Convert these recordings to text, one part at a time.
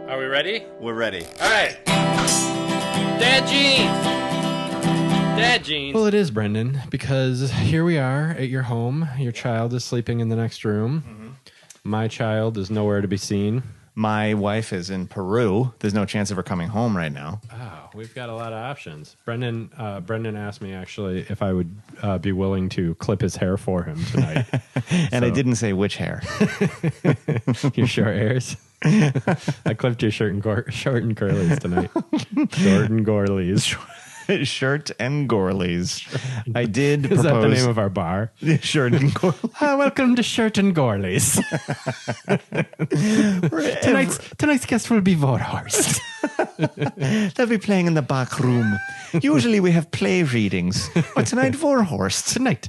Are we ready? We're ready. All right. Dad jeans. Dad jeans. Well, it is, Brendan, because here we are at your home. Your child is sleeping in the next room. Mm-hmm. My child is nowhere to be seen. My wife is in Peru. There's no chance of her coming home right now. Oh, we've got a lot of options. Brendan asked me, actually, if I would be willing to clip his hair for him tonight. And I didn't say which hair. Your short hairs? I clipped your short and curlies tonight. Short and Gorleys. Shirt and Gorleys. I did propose. Is that the name of our bar? Shirt and Gorleys. Welcome to Shirt and Gorleys. tonight's guest will be Vorhorst. They'll be playing in the back room. Usually we have play readings, but tonight Vorhorst. Tonight,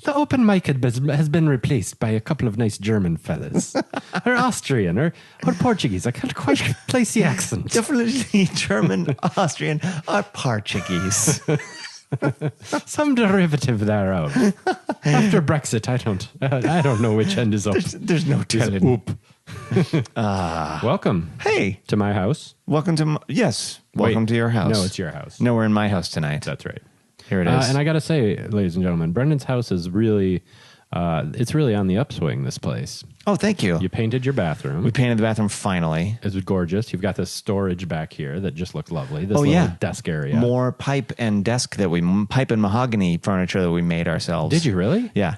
the open mic has been replaced by a couple of nice German fellas. Or Austrian, or Portuguese. I can't quite place the accent. Definitely German, Austrian, or Portuguese. Some derivative thereof. After Brexit, I don't know which end is up. There's no telling. Oop. Welcome. Hey. To my house. Welcome to Welcome to your house. No, it's your house. No, we're in my house tonight. That's right. Here it is. And I got to say, ladies and gentlemen, Brendan's house is really, it's really on the upswing, this place. Oh, thank you. You painted your bathroom. We painted the bathroom finally. It's gorgeous. You've got this storage back here that just looks lovely. This little desk area. More pipe and mahogany furniture that we made ourselves. Did you really? Yeah.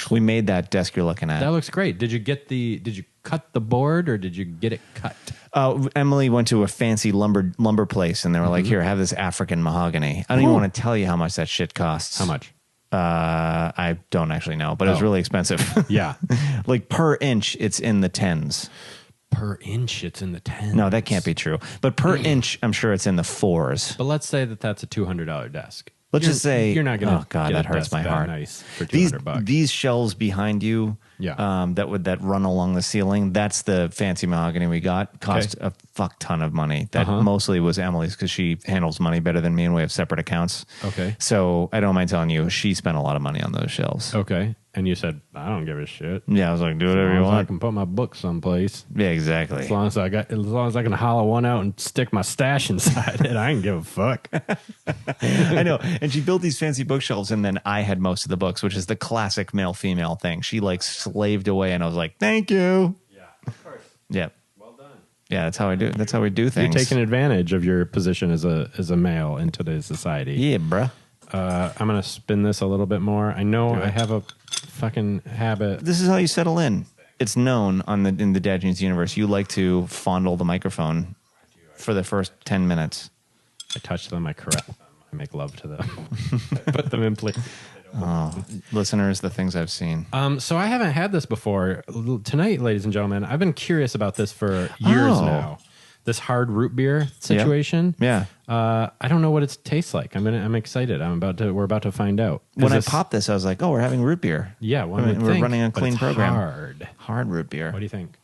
We made that desk you're looking at. That looks great. Did you cut the board or did you get it cut? Emily went to a fancy lumber place and they were like, here, have this African mahogany. I don't even want to tell you how much that shit costs. How much? I don't actually know, but it was really expensive. Yeah. Like per inch, it's in the tens. Per inch, it's in the tens. No, that can't be true. But per inch, I'm sure it's in the fours. But let's say that that's a $200 desk. Let's just say you're not going to. Oh God, that hurts my heart. Nice for $200. These shelves behind you, that run along the ceiling. That's the fancy mahogany we got. Cost a fuck ton of money. That mostly was Emily's because she handles money better than me, and we have separate accounts. Okay. So I don't mind telling you, she spent a lot of money on those shelves. Okay. And you said, I don't give a shit. Yeah, I was like, do whatever you want. I can put my book someplace. Yeah, exactly. As long as I can hollow one out and stick my stash inside it, I can give a fuck. I know. And she built these fancy bookshelves, and then I had most of the books, which is the classic male-female thing. She like slaved away, and I was like, thank you. Yeah, of course. Yeah. Well done. Yeah, that's how I do. That's how we do things. You're taking advantage of your position as a male in today's society. Yeah, bruh. I'm going to spin this a little bit more. I know I have a fucking habit. This is how you settle in. It's known in the Dad Jeans universe. You like to fondle the microphone for the first 10 minutes. I touch them. I caress them. I make love to them. I put them in place. Listeners, the things I've seen. So I haven't had this before. Tonight, ladies and gentlemen, I've been curious about this for years now. This hard root beer situation. Yeah. I don't know what it tastes like. I'm excited. We're about to find out. When I popped this, I was like, oh, we're having root beer. Yeah. We're running a clean program. Hard root beer. What do you think?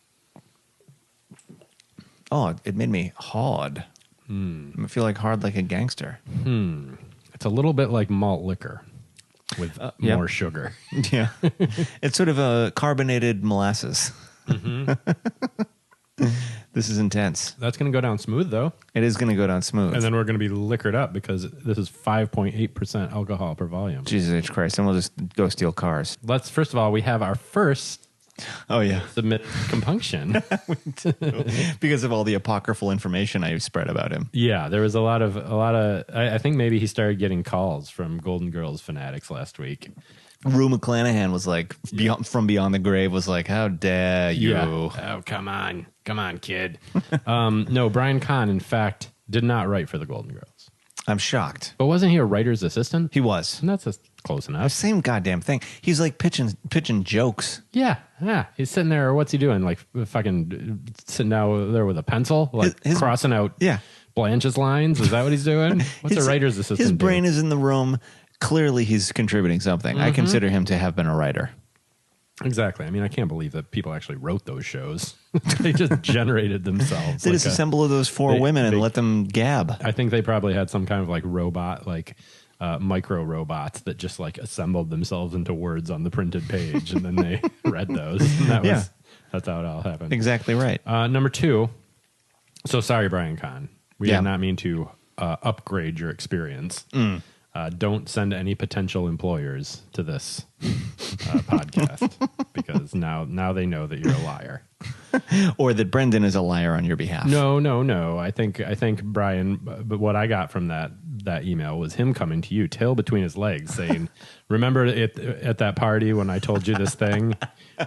Oh, it made me hard. I feel like hard like a gangster. It's a little bit like malt liquor with more sugar. Yeah. It's sort of a carbonated molasses. Mm-hmm. This is intense. That's going to go down smooth, though. It is going to go down smooth. And then we're going to be liquored up because this is 5.8% alcohol per volume. Jesus H. Christ. And we'll just go steal cars. First of all, we have our first submit compunction. Because of all the apocryphal information I spread about him. Yeah, there was a lot of I think maybe he started getting calls from Golden Girls fanatics last week. Rue McClanahan was like, from beyond the grave, was like, how dare you? Yeah. Oh, come on, kid. No, Brian Kahn, in fact, did not write for the Golden Girls. I'm shocked. But wasn't he a writer's assistant? He was. And that's close enough. Same goddamn thing. He's like pitching jokes. Yeah. He's sitting there. What's he doing? Like fucking sitting down there with a pencil, like crossing out Blanche's lines. Is that what he's doing? What's a writer's assistant? His brain is in the room. Clearly, he's contributing something. I consider him to have been a writer. Exactly. I mean, I can't believe that people actually wrote those shows. They just generated themselves. They just assembled those four women and let them gab. I think they probably had some kind of like robot, like micro robots that just like assembled themselves into words on the printed page, and then they read those. And that's how it all happened. Exactly right. Number two, So sorry, Brian Kahn. We did not mean to upgrade your experience. Don't send any potential employers to this podcast because now they know that you're a liar. Or that Brendan is a liar on your behalf. No. I think Brian, but what I got from that email was him coming to you, tail between his legs, saying, remember at that party when I told you this thing?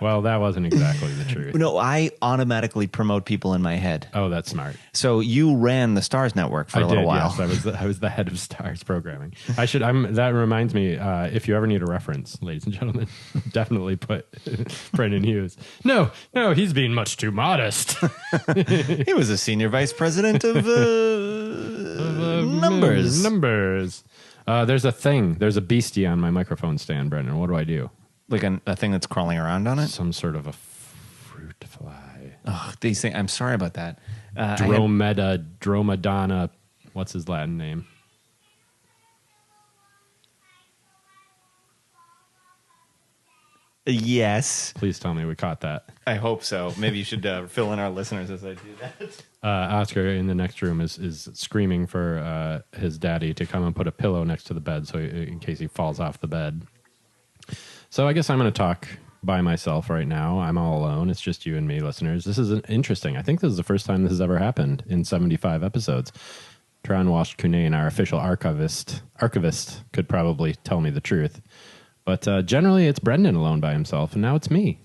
Well, that wasn't exactly the truth. No, I automatically promote people in my head. Oh, that's smart. So you ran the Stars Network for a little while. Yes, I was the head of Stars programming. That reminds me, if you ever need a reference, ladies and gentlemen, definitely put Brendan Hughes. No, he's being much too modest. He was a senior vice president of numbers. There's a beastie on my microphone stand, Brendan. What do I do? Like a thing that's crawling around on it? Some sort of a fruit fly. Oh, these things. I'm sorry about that. Dromedana. What's his Latin name? Yes. Please tell me we caught that. I hope so. Maybe you should fill in our listeners as I do that. Oscar in the next room is screaming for his daddy to come and put a pillow next to the bed so in case he falls off the bed. So I guess I'm going to talk by myself right now. I'm all alone. It's just you and me, listeners. This is interesting. I think this is the first time this has ever happened in 75 episodes. Tran Walsh Cunain, our official archivist, could probably tell me the truth. But generally, it's Brendan alone by himself, and now it's me.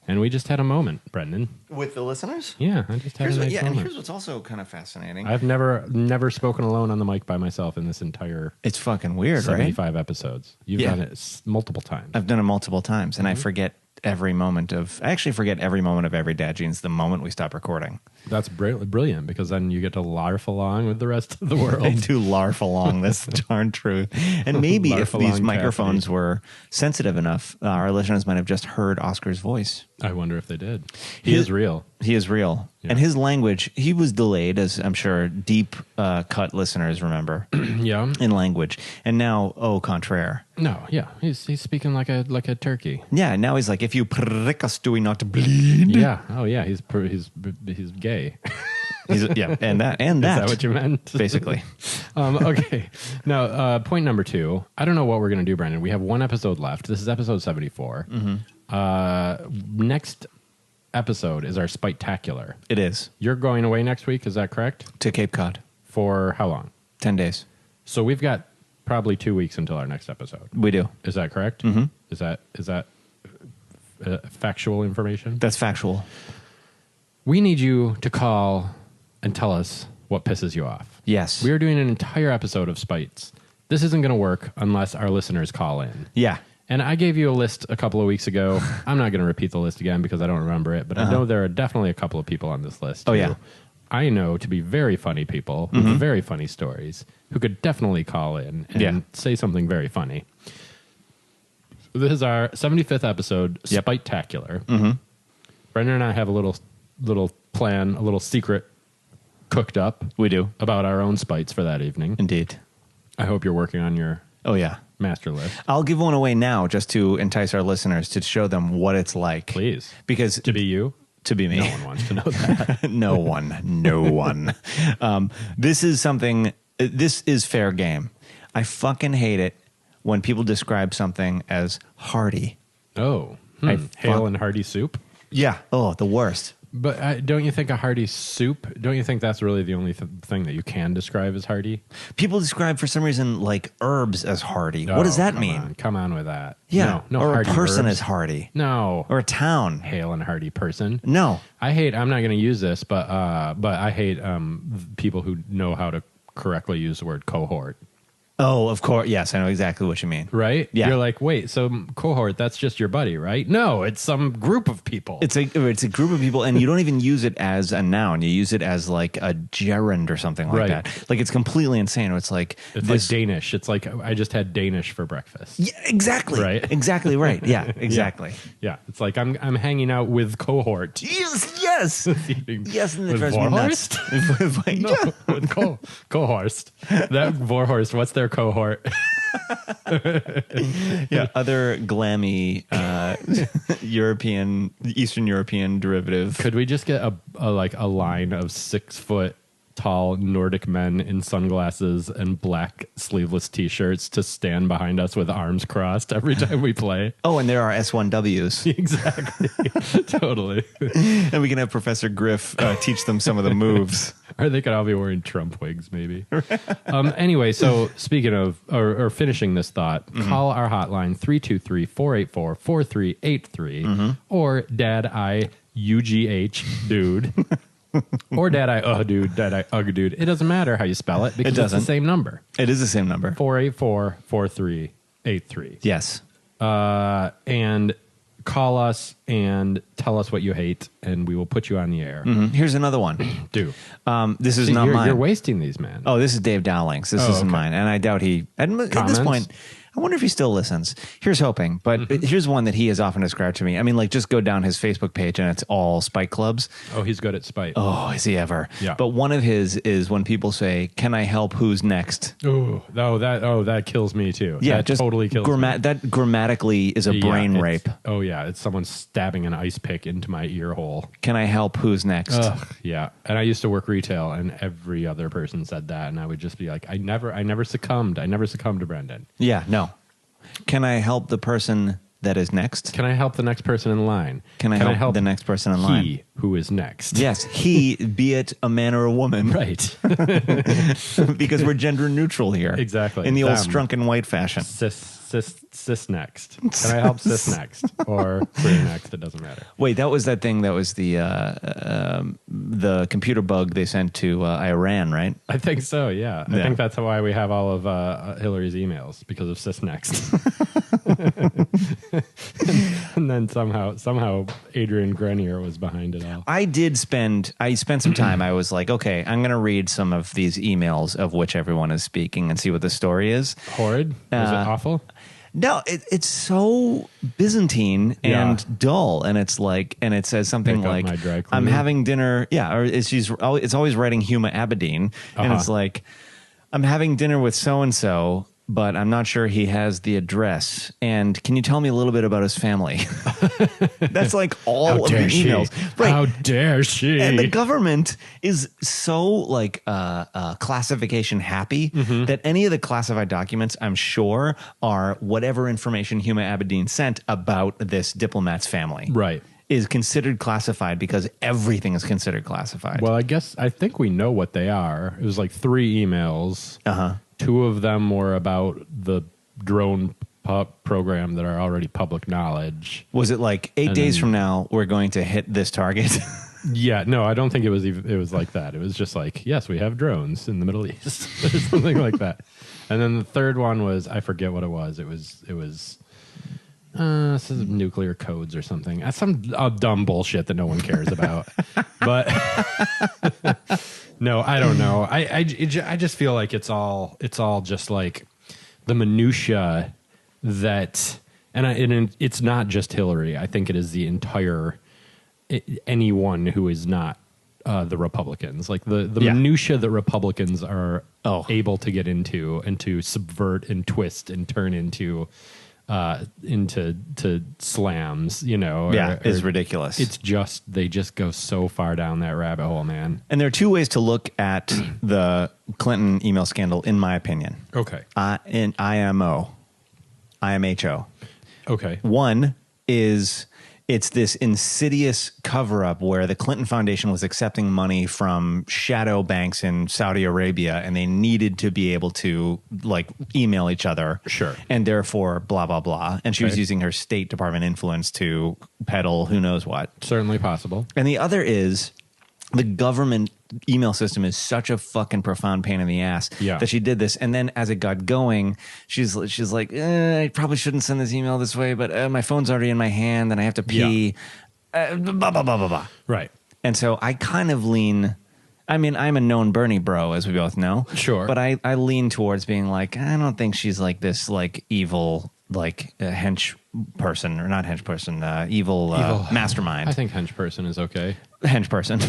And we just had a moment, Brendan. With the listeners? Yeah, I just had a nice moment. And here's what's also kind of fascinating. I've never spoken alone on the mic by myself in this entire... It's fucking weird, 75 episodes. You've done it multiple times. I've done it multiple times, and I forget every moment of... I actually forget every moment of Every Dad Jeans the moment we stop recording. That's brilliant, because then you get to larf along with the rest of the world. I do larf along, that's the darn truth. And maybe if these microphones were sensitive enough, our listeners might have just heard Oscar's voice. I wonder if they did. He is real. He is real. Yeah. And his language, he was delayed, as I'm sure deep cut listeners remember. Yeah. In language. And now, au contraire. No, yeah. He's speaking like a turkey. Yeah, now he's like, if you prick us, do we not bleed? Yeah. Oh, yeah. He's gay. And that. Is that what you meant? Basically. Okay. Now, point number 2. I don't know what we're going to do, Brendan. We have one episode left. This is episode 74. Next episode is our Spite-tacular. It is. You're going away next week, is that correct? To Cape Cod. For how long? 10 days. So we've got probably 2 weeks until our next episode. We do. Is that correct? Mm-hmm. Is that factual information? That's factual. We need you to call and tell us what pisses you off. Yes. We are doing an entire episode of Spites. This isn't going to work unless our listeners call in. Yeah. And I gave you a list a couple of weeks ago. I'm not going to repeat the list again because I don't remember it, but I know there are definitely a couple of people on this list. Oh, yeah. I know to be very funny people with very funny stories who could definitely call in and say something very funny. This is our 75th episode, Spite-tacular. Brendan and I have a little plan, a little secret cooked up. We do. About our own spites for that evening. Indeed. I hope you're working on your master list. I'll give one away now just to entice our listeners to show them what it's like. Please. Because to be you? To be me. No one wants to know that. No one. This is something, this is fair game. I fucking hate it when people describe something as hearty. Oh. Hale and hearty soup? Yeah. Oh, the worst. But don't you think a hearty soup, don't you think that's really the only thing that you can describe as hearty? People describe, for some reason, like herbs as hearty. What does that mean? Come on with that. Yeah. No or hearty a person herbs. is hearty. No. Or a town. Hale and hearty person. No. I'm not going to use this, but I hate people who know how to correctly use the word cohort. Oh, of course. Yes, I know exactly what you mean. Right? Yeah. You're like, wait, so cohort, that's just your buddy, right? No, it's some group of people. It's a group of people, and you don't even use it as a noun. You use it as like a gerund or something like that. Like, it's completely insane. It's like Danish. It's like, I just had Danish for breakfast. Yeah, exactly. Right? Exactly right. Yeah, exactly. Yeah. It's like, I'm hanging out with cohort. Yes. Yes, and it drives me nuts. With Cohorst. That Vorhorst, what's their cohort? Yeah, other glammy Eastern European derivative. Could we just get a line of 6 foot tall Nordic men in sunglasses and black sleeveless T-shirts to stand behind us with arms crossed every time we play. Oh, and there are S1Ws. Exactly. Totally. And we can have Professor Griff teach them some of the moves. Or they could all be wearing Trump wigs, maybe. Anyway, so speaking of, or finishing this thought, call our hotline 323-484-4383 or Dad I UGH Dude. Or Dad I Dude, Dad I Ugh Dude. It doesn't matter how you spell it because it's the same number. It is the same number. 484-4383. Yes. And call us and tell us what you hate, and we will put you on the air. Here's another one. Do. This is not mine. You're wasting these, man. Oh, this is Dave Dowling's. This isn't mine. And I doubt he... At this point... I wonder if he still listens. Here's hoping. But here's one that he has often described to me. I mean, like, just go down his Facebook page and it's all spite clubs. Oh, he's good at spite. Oh, is he ever? Yeah. But one of his is when people say, "Can I help? Who's next?" That kills me too. Yeah, that just totally kills me. That grammatically is a brain rape. Oh yeah, it's someone stabbing an ice pick into my ear hole. Can I help? Who's next? Yeah. And I used to work retail, and every other person said that, and I would just be like, I never succumbed. I never succumbed to Brendan. Yeah, no. Can I help the person that is next? Can I help the next person in line? Can I help the next person in line? He who is next. Yes, he, be it a man or a woman. Right. Because we're gender neutral here. Exactly. In the old strunk and white fashion. Cis next. Can I help cis next? Or queer next? It doesn't matter. Wait, that was that thing that was the computer bug they sent to Iran, right? I think so, yeah. I think that's why we have all of Hillary's emails, because of cis next. and then somehow Adrian Grenier was behind it all. I spent some time. I was like, okay, I'm going to read some of these emails of which everyone is speaking and see what the story is. Horrid? Was it awful? No, it's so Byzantine and dull, and it's like, and it says something like, "I'm having dinner." Yeah, or it's always writing Huma Abedin, and it's like, "I'm having dinner with so and so, but I'm not sure he has the address. And can you tell me a little bit about his family?" That's like all of the emails. Right. How dare she? And the government is so like classification happy that any of the classified documents, I'm sure, are whatever information Huma Abedin sent about this diplomat's family. Right. Is considered classified because everything is considered classified. Well, I think we know what they are. It was like 3 emails. Two of them were about the drone program that are already public knowledge. Was it like 8 days from now, we're going to hit this target? Yeah, no, I don't think it was like that. It was just like, yes, we have drones in the Middle East or something like that. And then the third one was, I forget what it was. It was some nuclear codes or something. That's some dumb bullshit that no one cares about. But no, I don't know. I just feel like it's all just like the minutia that, and it's not just Hillary. I think it is the entire anyone who is not the Republicans. Like the minutia that Republicans are able to get into and to subvert and twist and turn into slams, you know. Is ridiculous. It's just, they just go so far down that rabbit hole, man. And there are 2 ways to look at the Clinton email scandal, in my opinion. Okay. In IMHO. Okay. One is it's this insidious cover-up where the Clinton Foundation was accepting money from shadow banks in Saudi Arabia, and they needed to be able to like email each other. Sure. And therefore, blah, blah, blah. And she was using her State Department influence to peddle who knows what. Certainly possible. And the other is the government email system is such a fucking profound pain in the ass that she did this. And then as it got going, she's like, I probably shouldn't send this email this way, but my phone's already in my hand and I have to pee. Blah, blah, blah, blah, blah. Right. And so I kind of lean, I mean, I'm a known Bernie bro, as we both know. Sure. But I lean towards being like, I don't think she's like this like evil, like hench person, or not hench person, evil mastermind. I think hench person is okay. Hench person.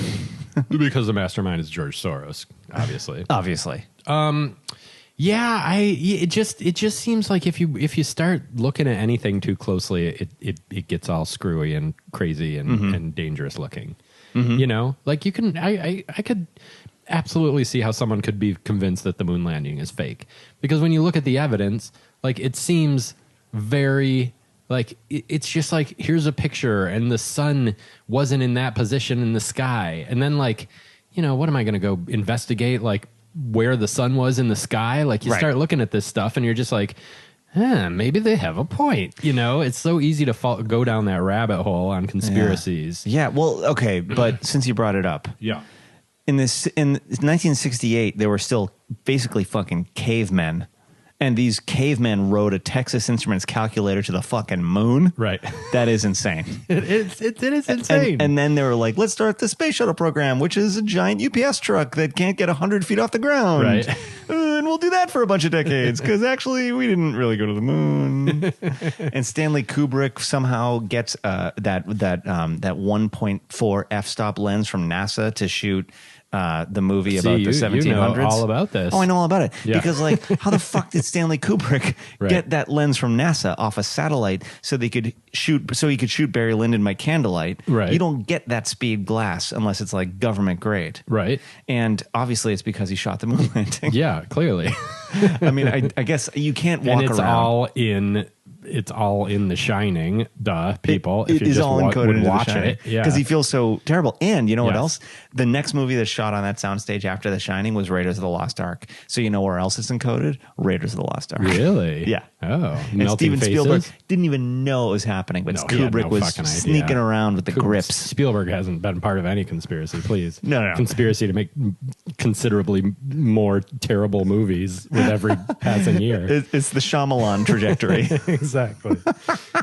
Because the mastermind is George Soros, obviously. Obviously. Yeah, it just seems like if you start looking at anything too closely, it gets all screwy and crazy and dangerous looking. You know, like you can I could absolutely see how someone could be convinced that the moon landing is fake. Because when you look at the evidence, like, it seems very, like, it's just like, here's a picture and the sun wasn't in that position in the sky. And then, like, you know, what am I going to go investigate, like, where the sun was in the sky? Like, you start looking at this stuff and you're just like, maybe they have a point. You know, it's so easy to go down that rabbit hole on conspiracies. Yeah. Well, okay. But since you brought it up. Yeah. In 1968, there were still basically fucking cavemen. And these cavemen rode a Texas Instruments calculator to the fucking moon. Right. That is insane. It is insane. And then they were like, let's start the space shuttle program, which is a giant UPS truck that can't get 100 feet off the ground. Right. And we'll do that for a bunch of decades because actually we didn't really go to the moon. And Stanley Kubrick somehow gets that 1.4 f-stop lens from NASA to shoot the movie about the 1700s. You know all about this. Oh, I know all about it. Yeah. Because, like, how the fuck did Stanley Kubrick get that lens from NASA off a satellite so he could shoot Barry Lyndon by candlelight? Right. You don't get that speed glass unless it's like government grade. Right. And obviously it's because he shot the moon landing. Yeah, clearly. I mean, I guess you can't walk and it's around. It's all in The Shining, people. It is all encoded into watch The Shining. it, yeah, because he feels so terrible. And you know what else? The next movie that's shot on that soundstage after The Shining was Raiders of the Lost Ark. So you know where else it's encoded? Raiders of the Lost Ark. Really? Yeah. Oh, and Steven Spielberg didn't even know it was happening, but Kubrick was sneaking around with the grips. Spielberg hasn't been part of any conspiracy, please. No. Conspiracy to make considerably more terrible movies with every passing year. It's the Shyamalan trajectory. Exactly.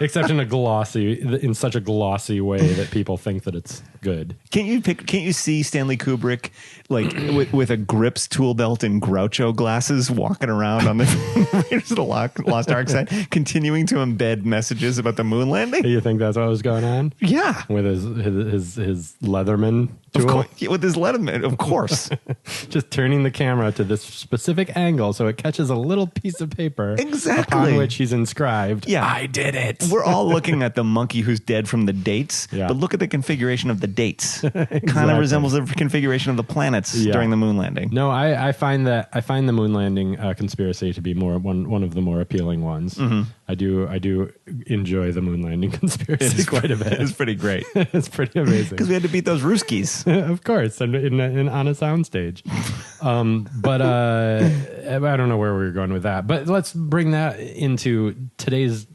Except in such a glossy way that people think that it's good. Can't you see Stanley Kubrick like with a grips tool belt and Groucho glasses walking around on the Raiders of the Lost Ark set, continuing to embed messages about the moon landing? You think that's what was going on? Yeah. With his Leatherman tool? Of course, with his Leatherman, of course. Just turning the camera to this specific angle so it catches a little piece of paper upon which he's inscribed, I did it. We're all looking at the monkey who's dead from the dates, but look at the configuration of the dates. It kind of resembles the configuration of the planets during the moon landing. No, I find the moon landing conspiracy to be one of the more appealing ones. Mm-hmm. I do enjoy the moon landing conspiracy quite a bit. It's pretty great. It's pretty amazing because we had to beat those Ruskies, of course, and on a soundstage. But I don't know where we were going with that. But let's bring that into today's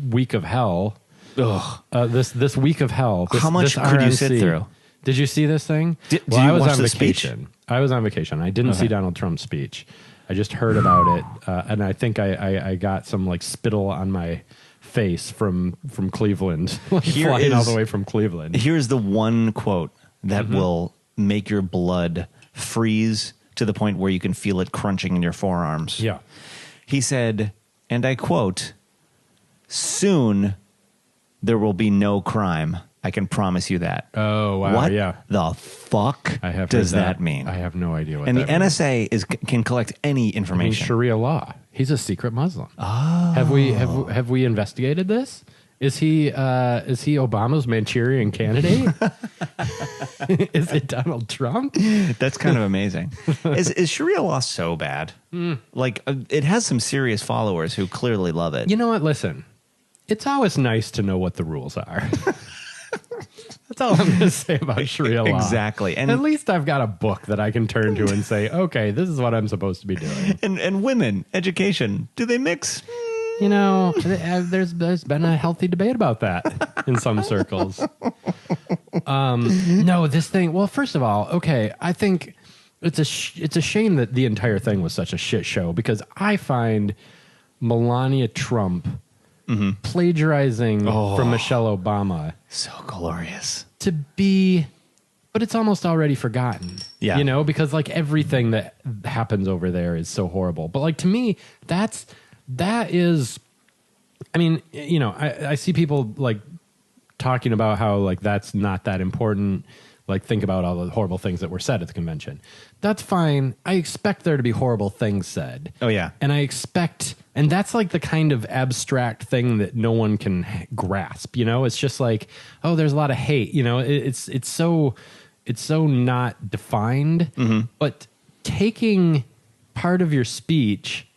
week of hell. This week of hell. How much could you sit through? Did you see this thing? I was on vacation. I was on vacation. I didn't see Donald Trump's speech. I just heard about it, and I think I got some like spittle on my face from Cleveland, flying all the way from Cleveland. Here's the one quote that will make your blood freeze to the point where you can feel it crunching in your forearms. Yeah. He said, and I quote, "Soon there will be no crime. I can promise you that." Oh, wow. What yeah. the fuck does that mean? I have no idea what and that the means. NSA can collect any information. Sharia law. He's a secret Muslim. Oh. Have we investigated this? Is he Obama's Manchurian candidate? Is it Donald Trump? That's kind of amazing. Is Sharia law so bad? Like, it has some serious followers who clearly love it. You know what? Listen, it's always nice to know what the rules are. That's all I'm going to say about Sharia law. Exactly. And at least I've got a book that I can turn to and say, okay, this is what I'm supposed to be doing. And women, education, do they mix? You know, there's been a healthy debate about that in some circles. No, this thing. Well, first of all, okay, I think it's a shame that the entire thing was such a shit show because I find Melania Trump plagiarizing from Michelle Obama so glorious to be. But it's almost already forgotten. Yeah. You know, because like everything that happens over there is so horrible. But like to me, that is, I mean, you know, I see people like talking about how like that's not that important. Like think about all the horrible things that were said at the convention. That's fine. I expect there to be horrible things said. Oh yeah. And I expect, and that's like the kind of abstract thing that no one can grasp, you know? It's just like, oh, there's a lot of hate, you know? It's so, it's so not defined, but taking part of your speech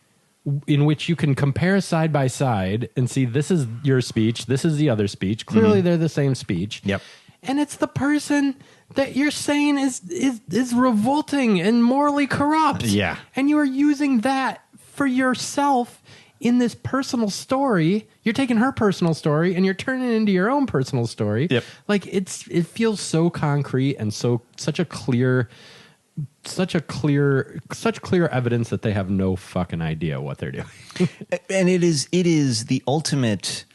in which you can compare side by side and see this is your speech, this is the other speech. Clearly they're the same speech. Yep. And it's the person that you're saying is revolting and morally corrupt. Yeah. And you are using that for yourself in this personal story. You're taking her personal story and you're turning it into your own personal story. Yep. Like it feels so concrete and such clear evidence that they have no fucking idea what they're doing. And it is the ultimate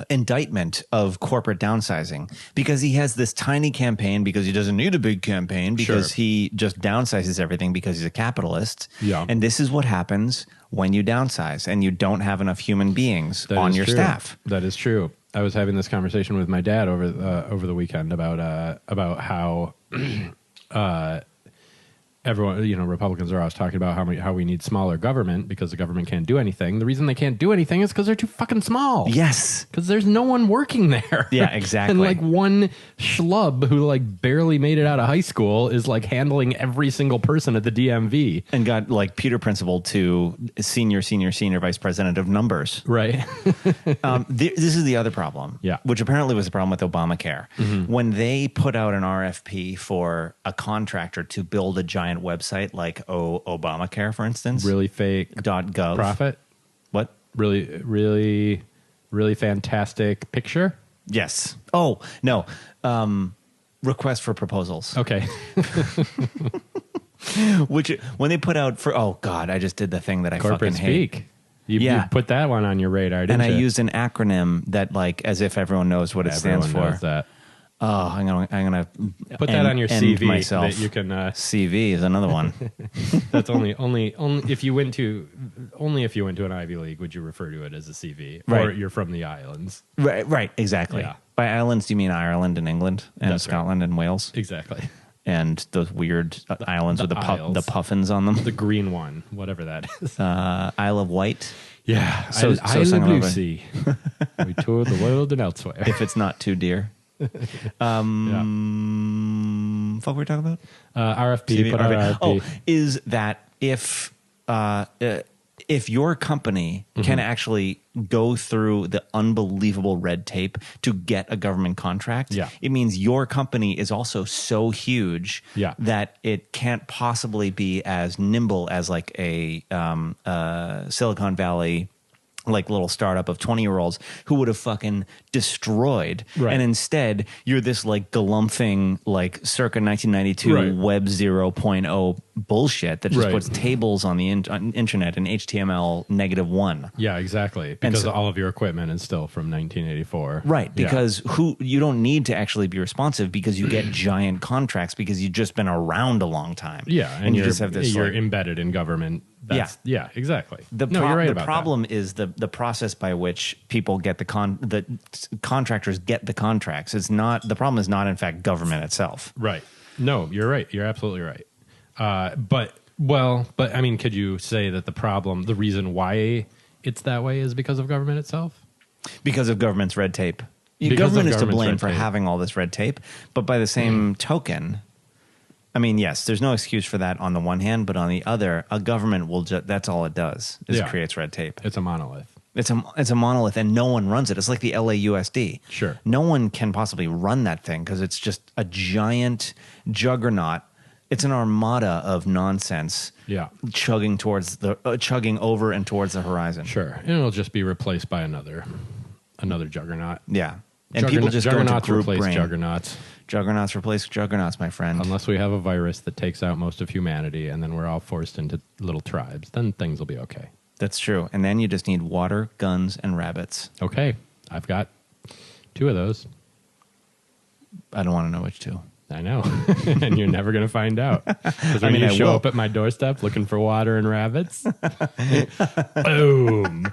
indictment of corporate downsizing, because he has this tiny campaign because he doesn't need a big campaign, because he just downsizes everything because he's a capitalist. Yeah. And this is what happens when you downsize and you don't have enough human beings on your staff. That is true. I was having this conversation with my dad over the weekend about how everyone, Republicans are always talking about how we need smaller government because the government can't do anything. The reason they can't do anything is because they're too fucking small. Yes. Because there's no one working there. Yeah, exactly. And like one schlub who like barely made it out of high school is like handling every single person at the DMV. And got like Peter Principal to senior vice president of numbers. Right. This is the other problem. Yeah. Which apparently was the problem with Obamacare. When they put out an RFP for a contractor to build a giant website like Obamacare, for instance. Really fake .gov. profit. What? Really fantastic picture. Yes. Oh, no. Request for proposals. Okay. Which, when they put out for, oh God, I just did the thing that I Corporate fucking hate. speak. You put that one on your radar, didn't and you? I used an acronym that, like, as if everyone knows what it stands for. Knows that. Oh, I'm gonna put that on your CV. Myself. That you can. CV is another one. That's only if you went to an Ivy League would you refer to it as a CV, right. Or you're from the islands. Right, exactly. Yeah. By islands, do you mean Ireland and England and That's Scotland right. and Wales? Exactly. And those weird islands with the puffins on them. The green one, whatever that is. Isle of Wight. Yeah. So Isle of Lucy. We toured the world and elsewhere. If it's not too dear. What were we talking about? RFP. Put out RFP. Oh, is that if your company can actually go through the unbelievable red tape to get a government contract, it means your company is also so huge that it can't possibly be as nimble as like a Silicon Valley like little startup of 20-year-olds who would have fucking destroyed. Right. And instead, you're this like galumphing, like circa 1992 Web 0.0 bullshit that just puts tables on the internet in HTML -1. Yeah, exactly. Because all of your equipment is still from 1984. Right. Because you don't need to actually be responsive because you get giant contracts because you've just been around a long time. Yeah. And you just have this. You're embedded in government. Yeah, exactly. You're right about that. The problem is the process by which people get the contractors get the contracts. It's not, the problem is not in fact government itself. Right. No, you're right. You're absolutely right. But I mean, could you say that the reason why it's that way is because of government itself? Because of government's red tape. Government is to blame for having all this red tape, but by the same token, I mean, yes, there's no excuse for that on the one hand, but on the other, a government will that's all it does is it creates red tape. It's a monolith. It's a monolith and no one runs it. It's like the LAUSD. Sure. No one can possibly run that thing because it's just a giant juggernaut. It's an armada of nonsense. Yeah. Chugging over and towards the horizon. Sure. And it'll just be replaced by another juggernaut. Yeah. And people just go into group replace brain. Juggernauts. Juggernauts replace juggernauts, my friend. Unless we have a virus that takes out most of humanity and then we're all forced into little tribes, then things will be okay. That's true. And then you just need water, guns, and rabbits. Okay. I've got 2 of those. I don't want to know which 2. I know. And you're never going to find out. Because when you show up at my doorstep looking for water and rabbits, boom.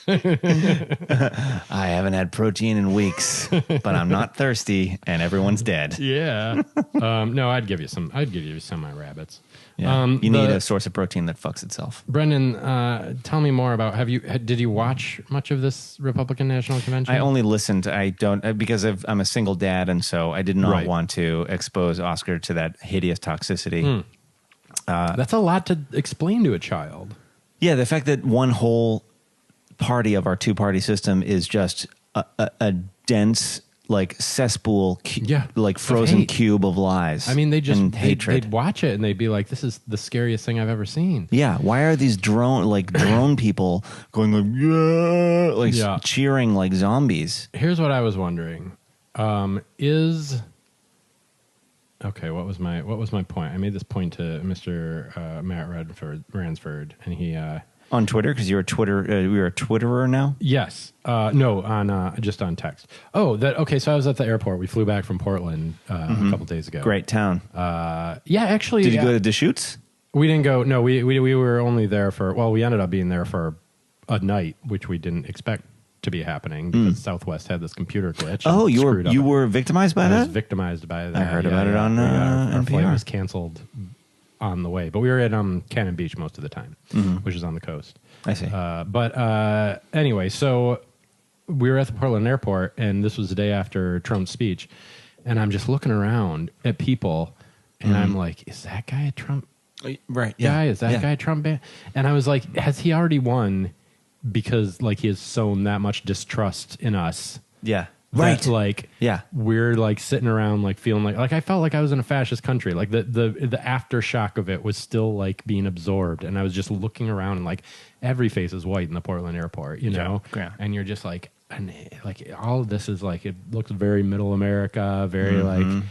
I haven't had protein in weeks, but I'm not thirsty, and everyone's dead. Yeah. No, I'd give you some. I'd give you some of my rabbits. Yeah. You need a source of protein that fucks itself. Brendan, tell me more about. Did you watch much of this Republican National Convention? I only listened. I don't because I'm a single dad, and so I did not want to expose Oscar to that hideous toxicity. That's a lot to explain to a child. Yeah, the fact that one whole party of our two-party system is just a dense, like cesspool, like frozen cube of lies. I mean, hatred. They'd watch it and they'd be like, "This is the scariest thing I've ever seen." Yeah, why are these drone people going like cheering like zombies? Here's what I was wondering: Okay, what was my point? I made this point to Mr. Matt Ransford, and he on Twitter because you're a Twitterer now. Yes, no, on just on text. Oh, okay. So I was at the airport. We flew back from Portland a couple days ago. Great town. Yeah, actually. Did you go to Deschutes? We didn't go. No, we were only there for. Well, we ended up being there for a night, which we didn't expect to be happening because Southwest had this computer glitch. Oh, you were victimized by that? I was victimized by that. I heard about it on our NPR. flight was canceled on the way, but we were at Cannon Beach most of the time, which is on the coast. I see. But anyway, so we were at the Portland airport, and this was the day after Trump's speech, and I'm just looking around at people, and I'm like, is that guy a Trump guy? Is that guy a Trump ban? And I was like, has he already won? Because like he has sown that much distrust in us. Yeah. Right. Like we're like sitting around like feeling like I felt like I was in a fascist country. Like the aftershock of it was still like being absorbed. And I was just looking around and like every face is white in the Portland airport, you know? Yeah. And you're just like, and like all of this is like, it looks very middle America, very like,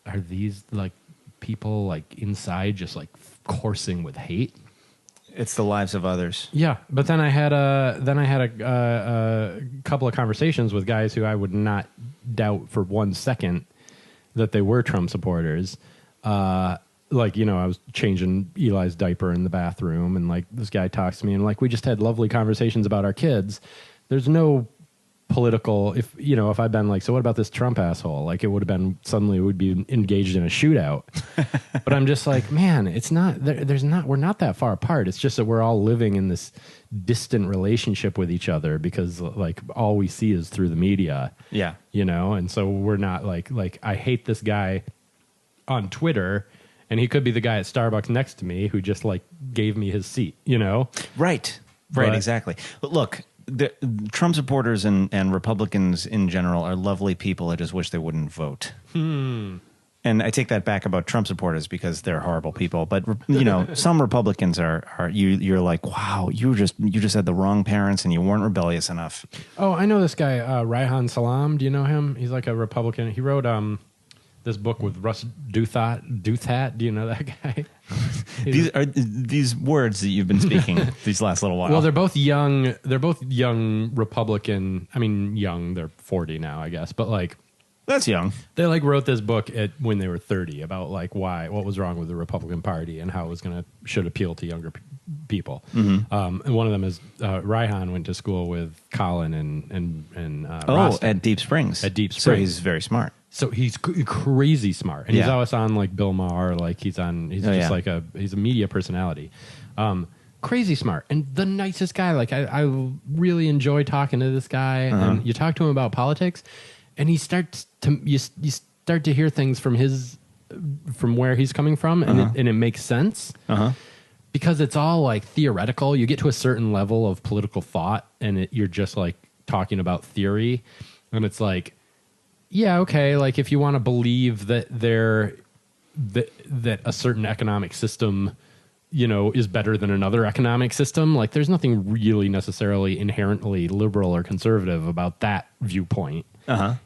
are these like people like inside just like coursing with hate? It's the lives of others. Yeah, but then I had a couple of conversations with guys who I would not doubt for 1 second that they were Trump supporters. Like, you know, I was changing Eli's diaper in the bathroom, and like this guy talks to me, and like we just had lovely conversations about our kids. There's no political, if I'd been like, so what about this Trump asshole? Like it would have been suddenly we'd be engaged in a shootout. But I'm just like, man, it's not, we're not that far apart. It's just that we're all living in this distant relationship with each other because like all we see is through the media. Yeah. You know? And so we're not like I hate this guy on Twitter, and he could be the guy at Starbucks next to me who just like gave me his seat, you know? Right. Right. Exactly. But look, the Trump supporters and Republicans in general are lovely people. I just wish they wouldn't vote. And I take that back about Trump supporters because they're horrible people. But you know, some Republicans are you're like, wow, you just had the wrong parents and you weren't rebellious enough. Oh, I know this guy, Reihan Salam. Do you know him? He's like a Republican. He wrote this book with Russ Douthat. Do you know that guy? These are these words that you've been speaking these last little while. Well, they're both young. They're both young Republican. I mean, young. They're 40 now, I guess. But like, that's young. They like wrote this book when they were 30 about like what was wrong with the Republican Party and how it should appeal to younger people. And one of them is Reihan went to school with Colin and Rostam. At Deep Springs. At Deep Springs. So he's very smart. So he's crazy smart, and he's always on like Bill Maher, like he's a media personality, crazy smart and the nicest guy. Like I really enjoy talking to this guy, and you talk to him about politics, and you start to hear things from where he's coming from, and it makes sense because it's all like theoretical. You get to a certain level of political thought, and you're just like talking about theory, and it's like. Yeah, okay, like if you want to believe that that a certain economic system, you know, is better than another economic system, like there's nothing really necessarily inherently liberal or conservative about that viewpoint.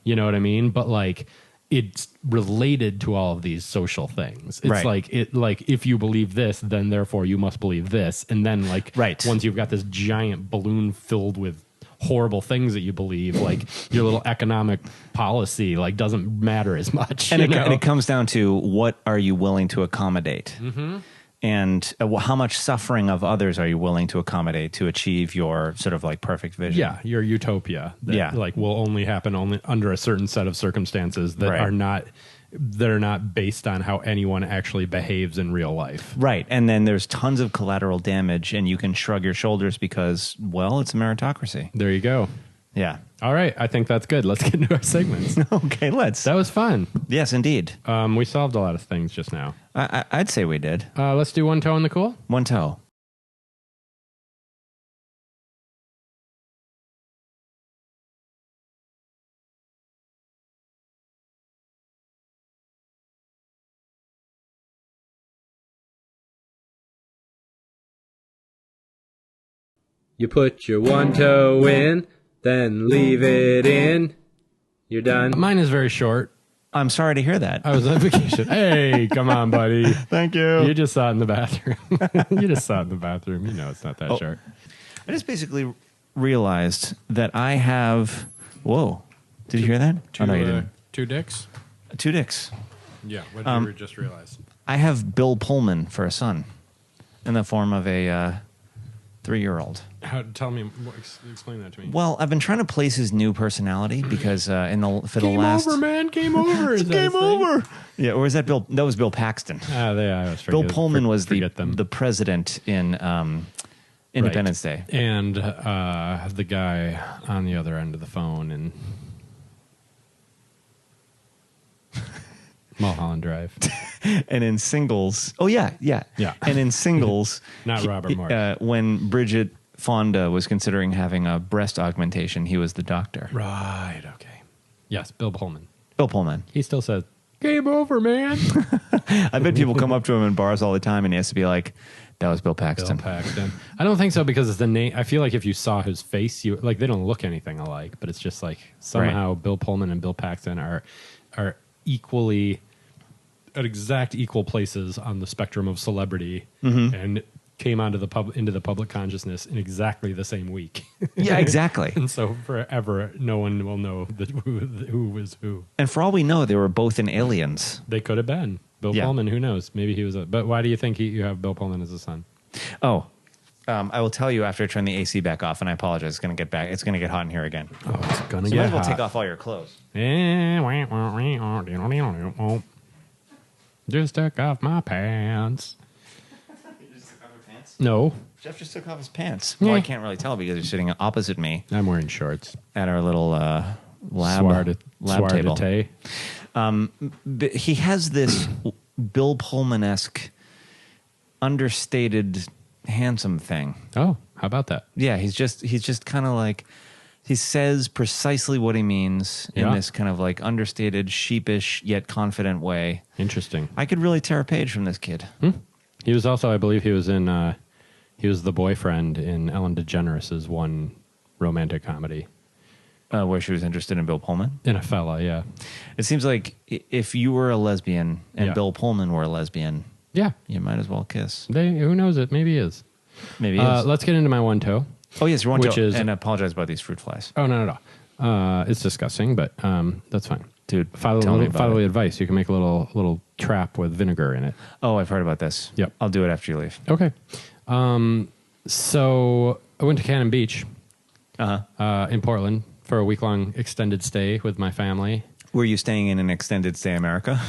You know what I mean? But like it's related to all of these social things. It's like if you believe this, then therefore you must believe this. And then like once you've got this giant balloon filled with horrible things that you believe, like your little economic policy like doesn't matter as much. And it comes down to what are you willing to accommodate? And how much suffering of others are you willing to accommodate to achieve your sort of like perfect vision? Yeah, your utopia. That like will only happen only under a certain set of circumstances that are not based on how anyone actually behaves in real life. Right. And then there's tons of collateral damage, and you can shrug your shoulders because, well, it's a meritocracy. There you go. Yeah. All right. I think that's good. Let's get into our segments. Okay, let's. That was fun. Yes, indeed. We solved a lot of things just now. I'd say we did. Let's do one toe in the cool. One toe. You put your one toe in, then leave it in. You're done. Mine is very short. I'm sorry to hear that. I was on vacation. Hey, come on, buddy. Thank you. You just saw it in the bathroom. You just saw it in the bathroom. You know it's not that short. I just basically realized that I have... Whoa. Did you hear that? Two, no, you didn't. Two dicks? Two dicks. Yeah, what did you just realize? I have Bill Pullman for a son in the form of a 3-year-old. Tell me, explain that to me. Well, I've been trying to place his new personality because for the Game last... over, man. Game over. Is Game over. Yeah, or is that Bill? That was Bill Paxton. I was Bill Pullman was the president in Independence Day. And the guy on the other end of the phone in Mulholland Drive. And in Singles... Oh, yeah. And in Singles... Not Robert Moore. When Bridget Fonda was considering having a breast augmentation, he was the doctor. Right, okay. Yes, Bill Pullman. Bill Pullman. He still says, game over, man. I bet people come up to him in bars all the time and he has to be like, that was Bill Paxton. Bill Paxton. I don't think so because it's the name. I feel like if you saw his face, they don't look anything alike, but it's just like somehow Bill Pullman and Bill Paxton are equally at exact equal places on the spectrum of celebrity and came into the public consciousness in exactly the same week. Yeah, exactly. And so forever, no one will know who was who. And for all we know, they were both in Aliens. They could have been. Bill Pullman, who knows? Maybe he was but why do you think you have Bill Pullman as a son? Oh, I will tell you after I turn the AC back off, and I apologize. It's going to get back. It's going to get hot in here again. Oh, it's going to so get hot. You might as well take off all your clothes. Just took off my pants. You just took off your pants? No. Jeff just took off his pants. Well, I can't really tell because you're sitting opposite me. I'm wearing shorts. At our little lab table. But he has this Bill Pullman-esque, understated, handsome thing. Oh, how about that? Yeah, he's just kind of like... He says precisely what he means in this kind of like understated, sheepish, yet confident way. Interesting. I could really tear a page from this kid. He was also, I believe he was in, he was the boyfriend in Ellen DeGeneres' one romantic comedy. Where she was interested in Bill Pullman? In a fella, yeah. It seems like if you were a lesbian and Bill Pullman were a lesbian, you might as well kiss. Who knows it? Maybe he is. Maybe he is. Let's get into my one toe. Oh, yes, your one toe. And I apologize about these fruit flies. Oh, not at all. It's disgusting, but that's fine. Dude, follow the advice. You can make a little trap with vinegar in it. Oh, I've heard about this. Yep. I'll do it after you leave. Okay. So I went to Cannon Beach in Portland for a week-long extended stay with my family. Were you staying in an extended stay America?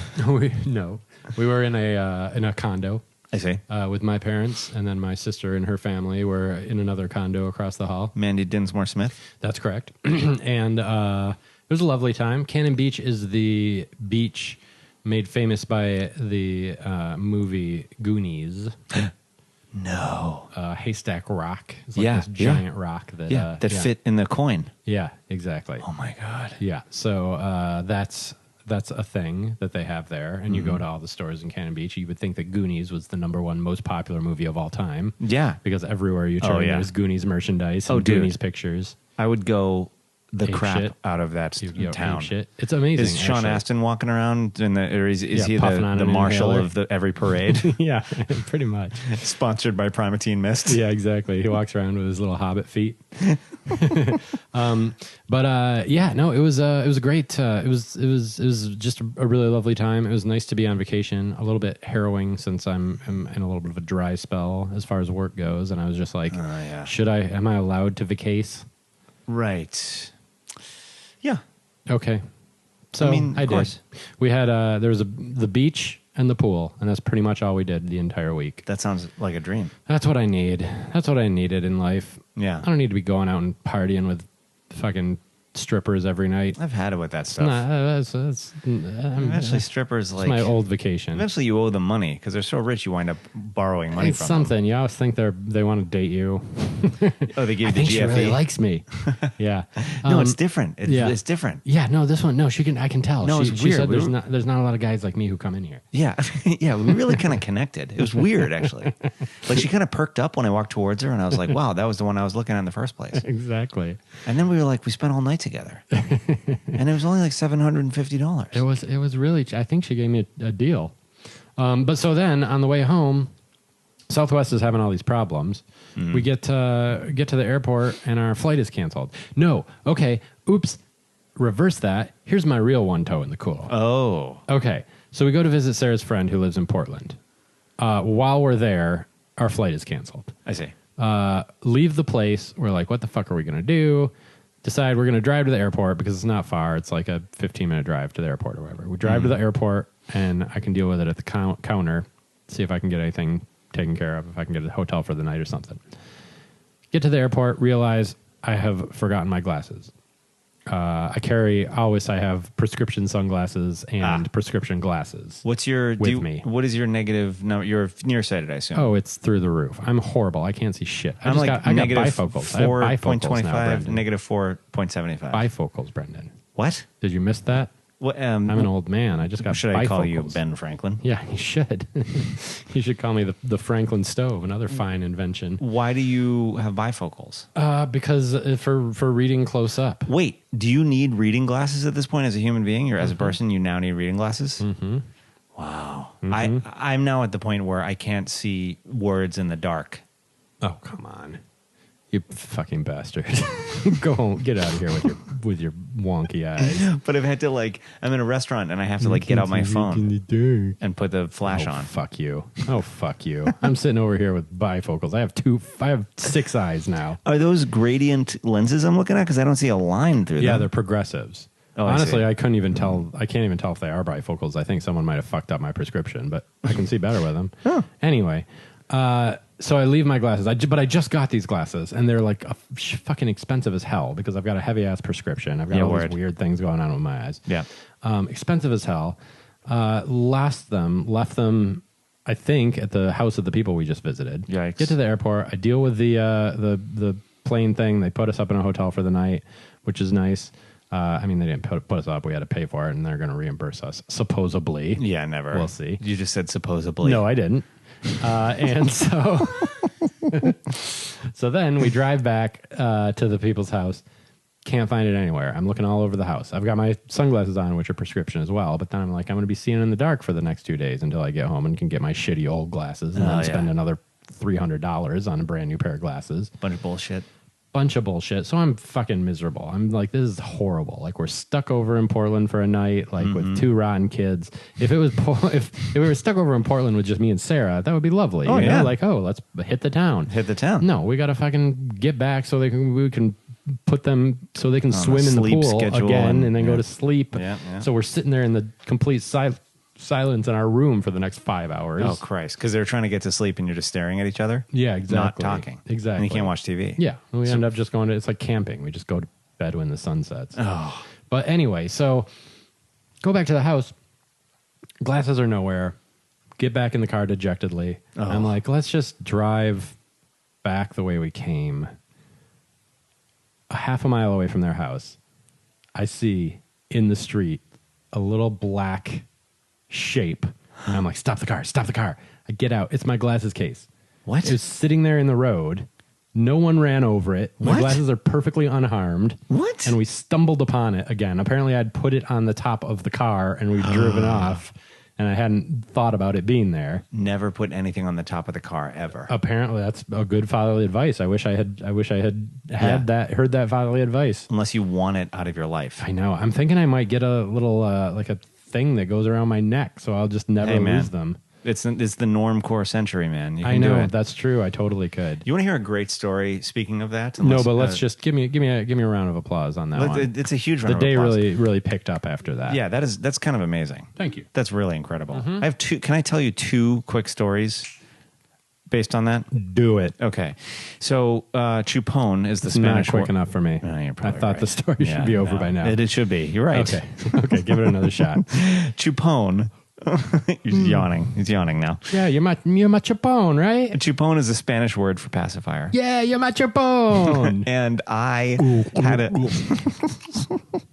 No. We were in a condo. I see. With my parents, and then my sister and her family were in another condo across the hall. Mandy Dinsmore Smith? That's correct. And it was a lovely time. Cannon Beach is the beach made famous by the movie Goonies. No. Haystack Rock. It's like this giant rock that fit in the coin. Yeah, exactly. Oh my God. Yeah. So that's a thing that they have there, and you go to all the stores in Cannon Beach. You would think that Goonies was the #1 most popular movie of all time. Yeah. Because everywhere you turn, there's Goonies merchandise and Goonies pictures. I would go the ape crap shit. out of that town. Ape shit. It's amazing. Is Sean Astin walking around or is he puffing on the an marshal inhaler. of every parade? Yeah, pretty much. Sponsored by Primatine Mist. Yeah, exactly. He walks around with his little hobbit feet. No, it was great. It was just a really lovely time. It was nice to be on vacation. A little bit harrowing since I'm in a little bit of a dry spell as far as work goes, and I was just like, am I allowed to vacase? Right. Yeah. Okay. So I did. We had there was the beach and the pool, and that's pretty much all we did the entire week. That sounds like a dream. That's what I need. That's what I needed in life. Yeah. I don't need to be going out and partying with fucking strippers every night. I've had it with that stuff. Eventually, strippers it's my old vacation. Eventually, you owe them money because they're so rich. You wind up borrowing money it's from something. them. You always think they want to date you. Oh, they give you I the think GFE. she really likes me. Yeah. No, it's different. It's different. Yeah. No, this one. No, she can. I can tell. No, it's she weird. said there's not a lot of guys like me who come in here. Yeah, yeah. We really kind of connected. It was weird, actually. Like she kind of perked up when I walked towards her, and I was like, "Wow, that was the one I was looking at in the first place." Exactly. And then we spent all night together. And it was only like $750. It was really. I think she gave me a deal. But so then on the way home, Southwest is having all these problems. Mm-hmm. We get to the airport and our flight is canceled. No. Okay. Oops. Reverse that. Here's my real one toe in the cool. Oh. Okay. So we go to visit Sarah's friend who lives in Portland. While we're there, our flight is canceled. I see. Leave the place. We're like, what the fuck are we going to do? Decide we're going to drive to the airport because it's not far. It's like a 15-minute drive to the airport or whatever. We drive to the airport, and I can deal with it at the counter, see if I can get anything taken care of, if I can get a hotel for the night or something. Get to the airport, realize I have forgotten my glasses. I have prescription sunglasses and prescription glasses. What's your me? What is your negative number? You're nearsighted, I assume. Oh, it's through the roof. I'm horrible. I can't see shit. I got bifocals. I have bifocals now, Brendan. Negative 4.75. Bifocals, Brendan. What? Did you miss that? What, I'm an old man. I just got should bifocals. I call you Ben Franklin? Yeah, you should. You should call me the Franklin stove, another fine invention. Why do you have bifocals? Because for reading close up. Wait, do you need reading glasses at this point as a human being or as a person? You now need reading glasses? Mm-hmm. Wow. Mm-hmm. I'm now at the point where I can't see words in the dark. Oh, come on. You fucking bastard. Go home. Get out of here with your wonky eyes. But I've had to I'm in a restaurant and I have to get out my phone and put the flash on. Fuck you. Oh, fuck you. I'm sitting over here with bifocals. I have 6 eyes now. Are those gradient lenses I'm looking at? Because I don't see a line through them. Yeah, they're progressives. Oh, honestly, I can't even tell if they are bifocals. I think someone might have fucked up my prescription, but I can see better with them. Oh. Anyway, so I leave my glasses. But I just got these glasses, and they're fucking expensive as hell because I've got a heavy ass prescription. I've got all these weird things going on with my eyes. Yeah, expensive as hell. Left them. I think at the house of the people we just visited. Yikes. Get to the airport. I deal with the plane thing. They put us up in a hotel for the night, which is nice. They didn't put us up. We had to pay for it, and they're going to reimburse us, supposedly. Yeah, never. We'll see. You just said supposedly. No, I didn't. And so, so then we drive back to the people's house. Can't find it anywhere. I'm looking all over the house. I've got my sunglasses on, which are prescription as well. But then I'm going to be seeing in the dark for the next 2 days until I get home and can get my shitty old glasses and then spend another $300 on a brand new pair of glasses. Bunch of bullshit. So I'm fucking miserable. I'm like, this is horrible. We're stuck over in Portland for a night, with 2 rotten kids. If it was if we were stuck over in Portland with just me and Sarah, that would be lovely. Oh, yeah. Let's hit the town. No, we got to fucking get back so we can put them so they can swim in the pool again and then go to sleep. Yeah. So we're sitting there in the complete silence in our room for the next 5 hours. Oh, Christ. Because they're trying to get to sleep and you're just staring at each other? Yeah, exactly. Not talking. Exactly. And you can't watch TV. Yeah. We end up just it's like camping. We just go to bed when the sun sets. Oh. But anyway, so go back to the house. Glasses are nowhere. Get back in the car dejectedly. Oh. I'm like, let's just drive back the way we came. A half a mile away from their house, I see in the street a little black shape. And I'm like, stop the car. I get out. It's my glasses case. What? It was sitting there in the road. No one ran over it. My glasses are perfectly unharmed. What? And we stumbled upon it again. Apparently, I'd put it on the top of the car and we'd driven off, and I hadn't thought about it being there. Never put anything on the top of the car ever. Apparently, that's a good fatherly advice. I wish I had heard that fatherly advice. Unless you want it out of your life. I know. I'm thinking I might get a little like a thing that goes around my neck, so I'll just never lose them. It's the normcore century, man. You can I know do it. That's true. I totally could. You want to hear a great story? Speaking of that, No, but let's just give me a round of applause on that one. It's a huge round. The day of applause. really picked up after that. Yeah, that's kind of amazing. Thank you. That's really incredible. I have two. Can I tell you two quick stories based on that? Do it. Okay, so chupon is the Spanish Not quick word. enough for me. No, you're I probably thought right. the story should be over by now. It should be. You're right. Okay, give it another shot. Chupon. He's yawning. He's yawning now. Yeah, you're my chupon, right? Chupon is a Spanish word for pacifier. Yeah, you're my chupon. And I had a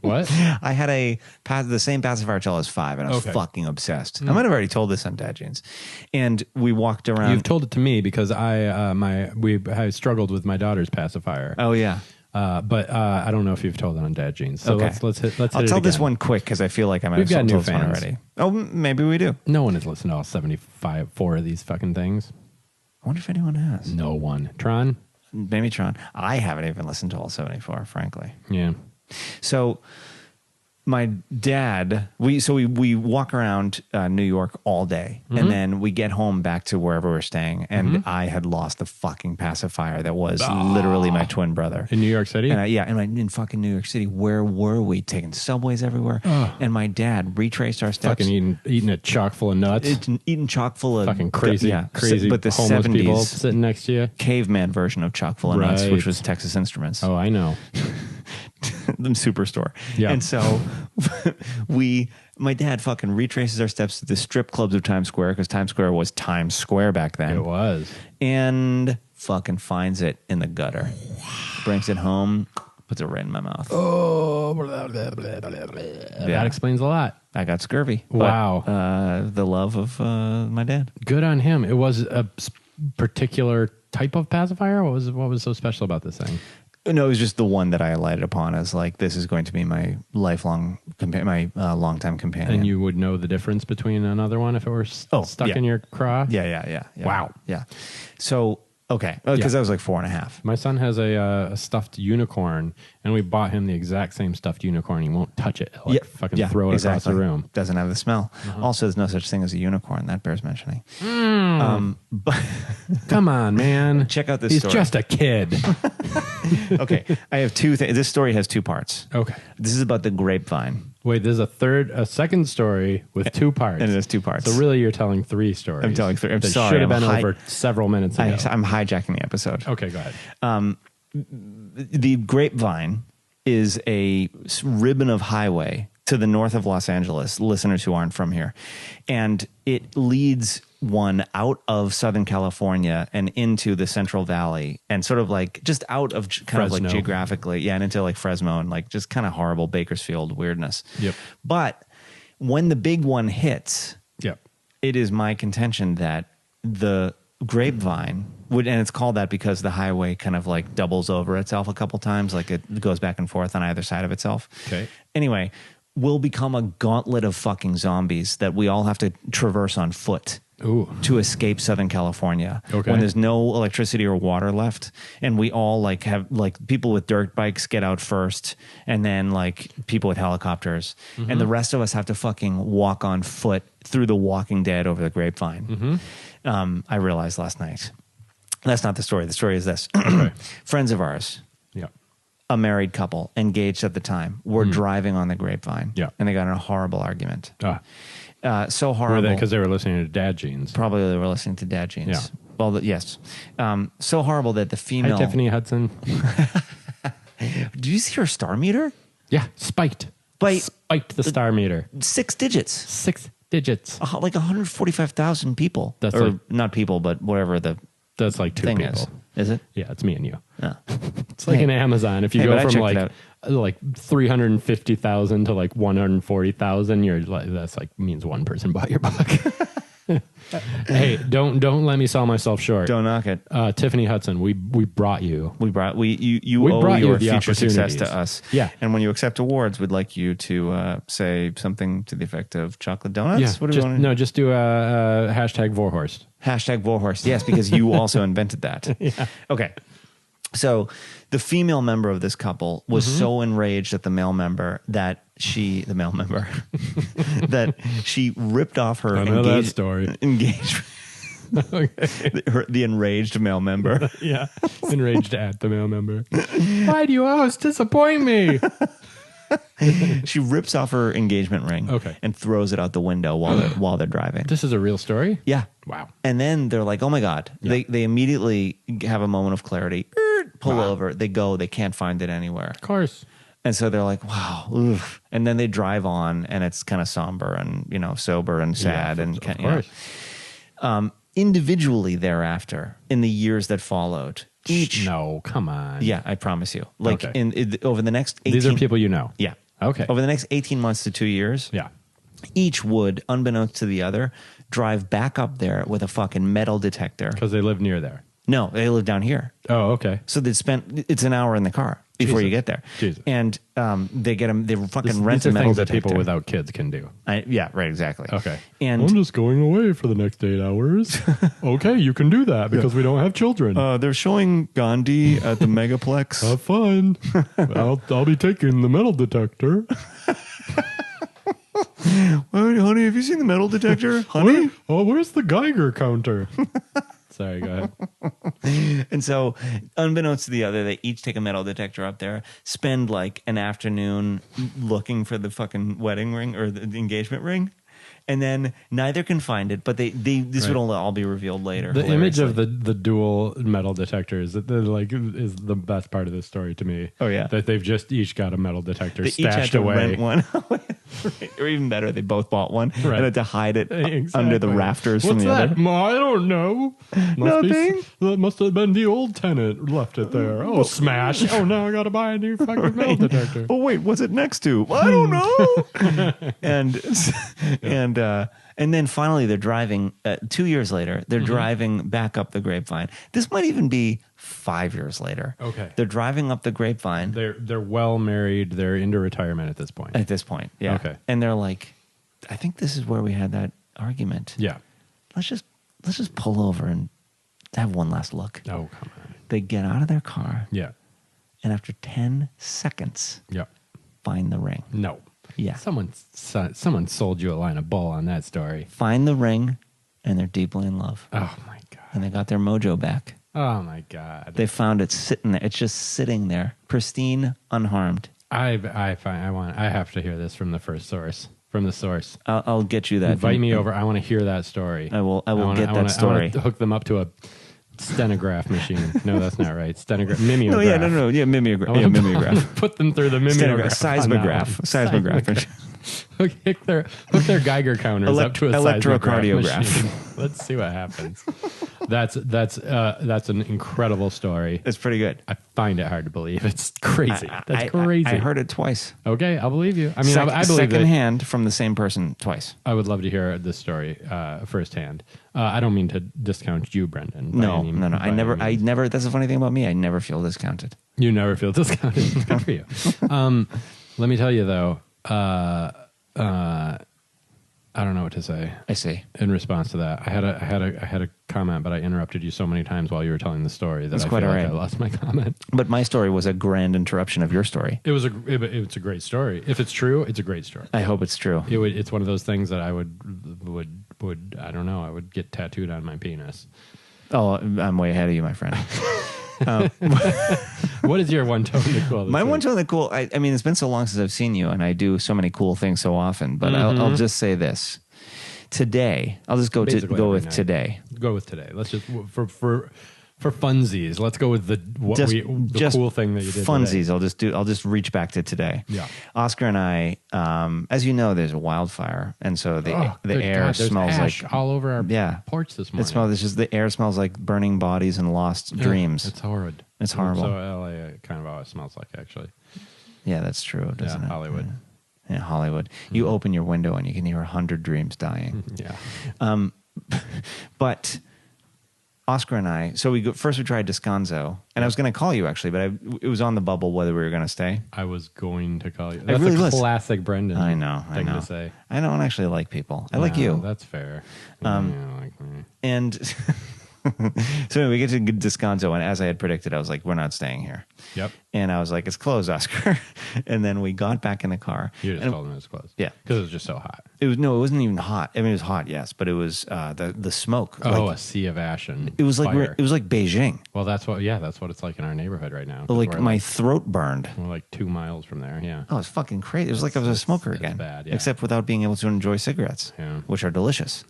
What? I had the same pacifier till I was 5, and I was fucking obsessed. I might have already told this on Dad Jeans. And we walked around. You've told it to me because I struggled with my daughter's pacifier. Oh yeah. But I don't know if you've told it on Dad Jeans. So Okay. let's hit I'll tell it this again. one quick because I feel like I might We've have got told new this one fans. already. Oh, maybe we do. No one has listened to all 4 of these fucking things. I wonder if anyone has. No one. Tron? Maybe Tron. I haven't even listened to all 74, frankly. Yeah. So my dad, we walk around New York all day, and then we get home back to wherever we're staying, and I had lost the fucking pacifier that was literally my twin brother. In New York City? And in fucking New York City. Where were we? Taking subways everywhere. And my dad retraced our steps. Fucking eating a chock full of nuts. Eating chock full of Fucking crazy but the homeless 70s people sitting next to you. caveman version of chock full of nuts, Right. which was Texas Instruments. Oh, I know. The superstore. Yeah. And so my dad fucking retraces our steps to the strip clubs of Times Square, because Times Square was Times Square back then. It was. And fucking finds it in the gutter. Brings it home, puts it right in my mouth. Oh, that explains a lot. I got scurvy. Wow. But, the love of my dad. Good on him. It was a particular type of pacifier. What was so special about this thing? No, it was just the one that I lighted upon as like, this is going to be my lifelong, longtime companion. And you would know the difference between another one if it were stuck in your crotch? Yeah. Wow. Yeah. So, okay. Because I was like 4.5. My son has a stuffed unicorn, and we bought him the exact same stuffed unicorn. He won't touch it. He'll throw it across the room. Doesn't have the smell. Also, there's no such thing as a unicorn. That bears mentioning. But Come on, man. Check out this He's story. just a kid. Okay. I have two things. This story has 2 parts. Okay. This is about the grapevine. Wait, there's a second story with 2 parts. And it has 2 parts. So really, you're telling 3 stories. I'm telling 3. I'm that sorry. should have been over several minutes ago. I'm hijacking the episode. Okay, go ahead. The grapevine is a ribbon of highway to the north of Los Angeles, listeners who aren't from here. And it leads one out of Southern California and into the Central Valley, and sort of like just out of kind of like geographically, and into like Fresno and like just kind of horrible Bakersfield weirdness. Yep. But when the big one hits, Yep. it is my contention that the grapevine would, and it's called that because the highway kind of like doubles over itself a couple times, like it goes back and forth on either side of itself. Okay. Anyway, will become a gauntlet of fucking zombies that we all have to traverse on foot. Ooh. To escape Southern California. Okay. When there's no electricity or water left, and we all like have like people with dirt bikes get out first, and then like people with helicopters, and the rest of us have to fucking walk on foot through the Walking Dead over the grapevine. I realized last night. That's not the story. The story is this. Friends of ours, a married couple, engaged at the time, were driving on the grapevine, and they got in a horrible argument. So horrible. Because they were listening to Dad Jeans. Probably they were listening to Dad Jeans. Yeah. Well, yes. So horrible that the female... Hi, Tiffany Hudson. Did you see her star meter? Yeah, spiked. Spiked the star meter. 6 digits. 6 digits. Like 145,000 people. That's or like, not people, but whatever the that's like 2 thing people. Is it? Yeah, it's me and you. Oh. It's like an Amazon. If you go from it like 350,000 to like 140,000, you're like, that's like means one person bought your book. Hey, don't let me sell myself short. Don't knock it. Tiffany Hudson, we brought you. You We owe brought you your the future success opportunities. to us. Yeah. And when you accept awards, we'd like you to say something to the effect of chocolate donuts. Yeah, What do you want? no, just do a hashtag Vorhorst. Hashtag Vorhorst. Yes, because you also invented that. Yeah. Okay. So the female member of this couple was so enraged at the male member that the male member, that she ripped off her I know that story. engagement. Okay. The enraged male member. Yeah. Enraged at the male member. Why do you always disappoint me? She rips off her engagement ring and throws it out the window while they're driving. This is a real story? Yeah. Wow. And then they're like, oh my God. Yeah. They immediately have a moment of clarity. Pull over. They go. They can't find it anywhere. Of course. And so they're like, wow. Oof. And then they drive on and it's kind of somber and, sober and sad. Of course. Individually thereafter, in the years that followed, each. No, come on. Yeah, I promise you. Like Okay. over the next 18. These are people you know. Yeah. Okay. Over the next 18 months to 2 years. Yeah. Each would, unbeknownst to the other, drive back up there with a fucking metal detector. Because they live near there. No, they live down here. Oh, okay. So it's an hour in the car before you get there. Jesus. And they get them, they fucking rent These a are metal things that detector. people without kids can do. Yeah, right, exactly. Okay. And I'm just going away for the next 8 hours. Okay, you can do that because we don't have children. they're showing Gandhi at the Megaplex. Have fun. I'll be taking the metal detector. Honey, have you seen the metal detector? Honey? Where's the Geiger counter? Sorry, go ahead. And so, unbeknownst to the other, they each take a metal detector up there, spend like an afternoon looking for the fucking wedding ring or the engagement ring, and then neither can find it. But this would all be revealed later. The image of the dual metal detectors is the best part of this story to me. Oh yeah, that they've just each got a metal detector they stashed each had to away. Rent one. Or even better, they both bought one and had to hide it under the rafters What's from the that? other. I don't know. Nothing. That must have been the old tenant left it there. Oh, smash. Oh, now I got to buy a new fucking metal detector. Oh, wait, what's it next to? I don't know. And then finally they're driving, 2 years later, they're driving back up the grapevine. This might even be 5 years later. Okay. They're driving up the grapevine. They're well married. They're into retirement at this point. At this point, yeah. Okay. And they're like, I think this is where we had that argument. Yeah. Let's just pull over and have one last look. Oh, come on. They get out of their car. Yeah. And after 10 seconds, Yeah. find the ring. No. Yeah. Someone sold you a line of bull on that story. Find the ring, and they're deeply in love. Oh, my God. And they got their mojo back. Oh, my God. They found it sitting there. It's just sitting there, pristine, unharmed. I have to hear this from the first source. From the source. I'll get you that. Invite me over. I want to hear that story. I will get that story. I want to hook them up to a stenograph machine. No, that's not right. Mimeograph. No, yeah, no. Yeah, mimeograph. Put them through the mimeograph. Seismograph. Hook their Geiger counters up to a electrocardiograph machine. Let's see what happens. That's an incredible story. It's pretty good. I find it hard to believe. It's crazy. That's crazy. I heard it twice. Okay, I'll believe you. I mean, I believe secondhand from the same person twice. I would love to hear this story firsthand. I don't mean to discount you, Brendan. No. I never. That's the funny thing about me. I never feel discounted. You never feel discounted. Good for you. Let me tell you though. I don't know what to say. I see. In response to that, I had a comment, but I interrupted you so many times while you were telling the story that That's I quite feel all like right. I lost my comment. But my story was a grand interruption of your story. It's a great story. If it's true, it's a great story. I hope it's true. It's one of those things that I would I don't know. I would get tattooed on my penis. Oh, I'm way ahead of you, my friend. What is your one tone to cool? My one tone to cool. I mean, it's been so long since I've seen you, and I do so many cool things so often. But I'll just say this: today, I'll just go with night. today. Go with today. Let's just for funsies. Let's go with the cool thing that you did. Funsies. Today. I'll just reach back to today. Yeah. Oscar and I, as you know, there's a wildfire, and so the air smells ash like all over our porch this morning. The air smells like burning bodies and lost dreams. It's horrid. It's horrible. So LA kind of always smells like, actually. Yeah, that's true, doesn't it? Hollywood. Yeah, Hollywood. You open your window and you can hear 100 dreams dying. Yeah. But Oscar and I, so first we tried Descanso, and I was going to call you actually, but it was on the bubble whether we were going to stay. I was going to call you. That's really a classic Brendan. I know. To say. I don't actually like people. I like you. That's fair. Like me. And so anyway, we get to Descanso, and as I had predicted, I was like, we're not staying here. Yep. And I was like, it's closed, Oscar. And then we got back in the car. You just told him it was closed. Yeah. Because it was just so hot. It wasn't even hot. I mean, it was hot, yes, but it was the smoke. Oh, a sea of ash and it was like fire. it was like Beijing. Well, that's what it's like in our neighborhood right now. Like my throat burned. We're like 2 miles from there. Yeah. Oh, it's fucking crazy. It was like I was a smoker again. Bad, yeah. Except without being able to enjoy cigarettes, which are delicious.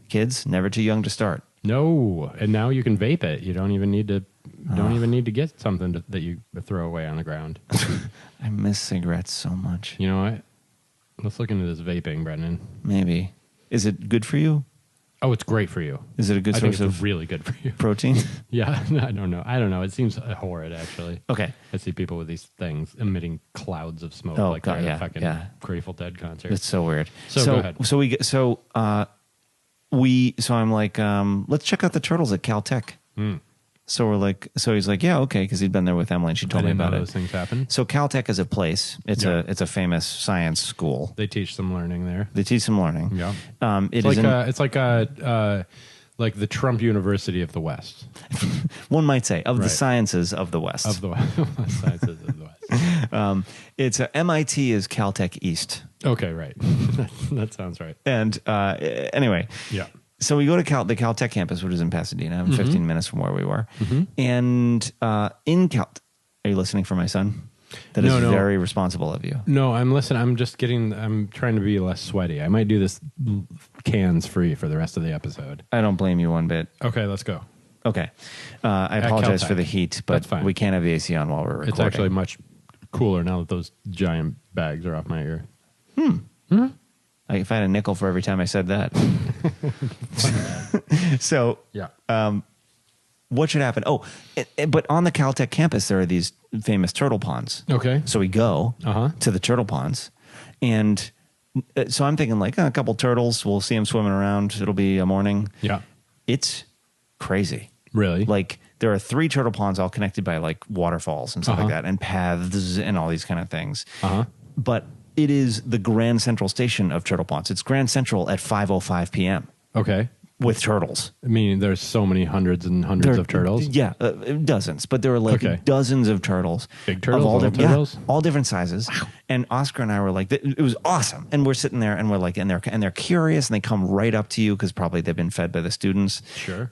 Kids, never too young to start. No, and now you can vape it. You don't even need to get something that you throw away on the ground. I miss cigarettes so much. You know what? Let's look into this vaping, Brendan. Maybe. Is it good for you? Oh, it's great for you. Is it a good source of really good for you? Protein? Yeah, I don't know. It seems horrid, actually. Okay. I see people with these things emitting clouds of smoke, Oh, like God, they're at a fucking Grateful Dead concert. It's so weird. So go ahead. So I'm like, let's check out the turtles at Caltech. So he's like, yeah, okay, because he'd been there with Emily and she told me about it. Those things happen. So Caltech is a place. It's a famous science school. They teach some learning there. They teach some learning. Yeah. It's like the Trump University of the West. One might say the sciences of the West. Of the sciences of the West. It's MIT is Caltech East. Okay, right. That sounds right. And anyway, yeah. So we go to the Caltech campus, which is in Pasadena, 15 minutes from where we were. And in are you listening for my son? That is very responsible of you. No, I'm listening. I'm trying to be less sweaty. I might do this cans free for the rest of the episode. I don't blame you one bit. Okay, let's go. Okay. I apologize for the heat, but we can't have the AC on while we're recording. It's actually much cooler now that those giant bags are off my ear. If I had a nickel for every time I said that. So, yeah. What should happen? Oh, but on the Caltech campus, there are these famous turtle ponds. Okay. So we go to the turtle ponds. And so I'm thinking like a couple turtles. We'll see them swimming around. It'll be a morning. Yeah. It's crazy. Really? Like there are 3 turtle ponds all connected by like waterfalls and stuff like that and paths and all these kind of things. But it is the Grand Central Station of Turtle Ponds. It's Grand Central at 5:05 p.m. Okay. With turtles. I mean, there's so many hundreds and hundreds of turtles. Yeah, dozens. But there were like dozens of turtles. Big turtles? Of all turtles? Yeah, all different sizes. Wow. And Oscar and I were like, it was awesome. And we're sitting there and we're like, and they're curious and they come right up to you because probably they've been fed by the students. Sure.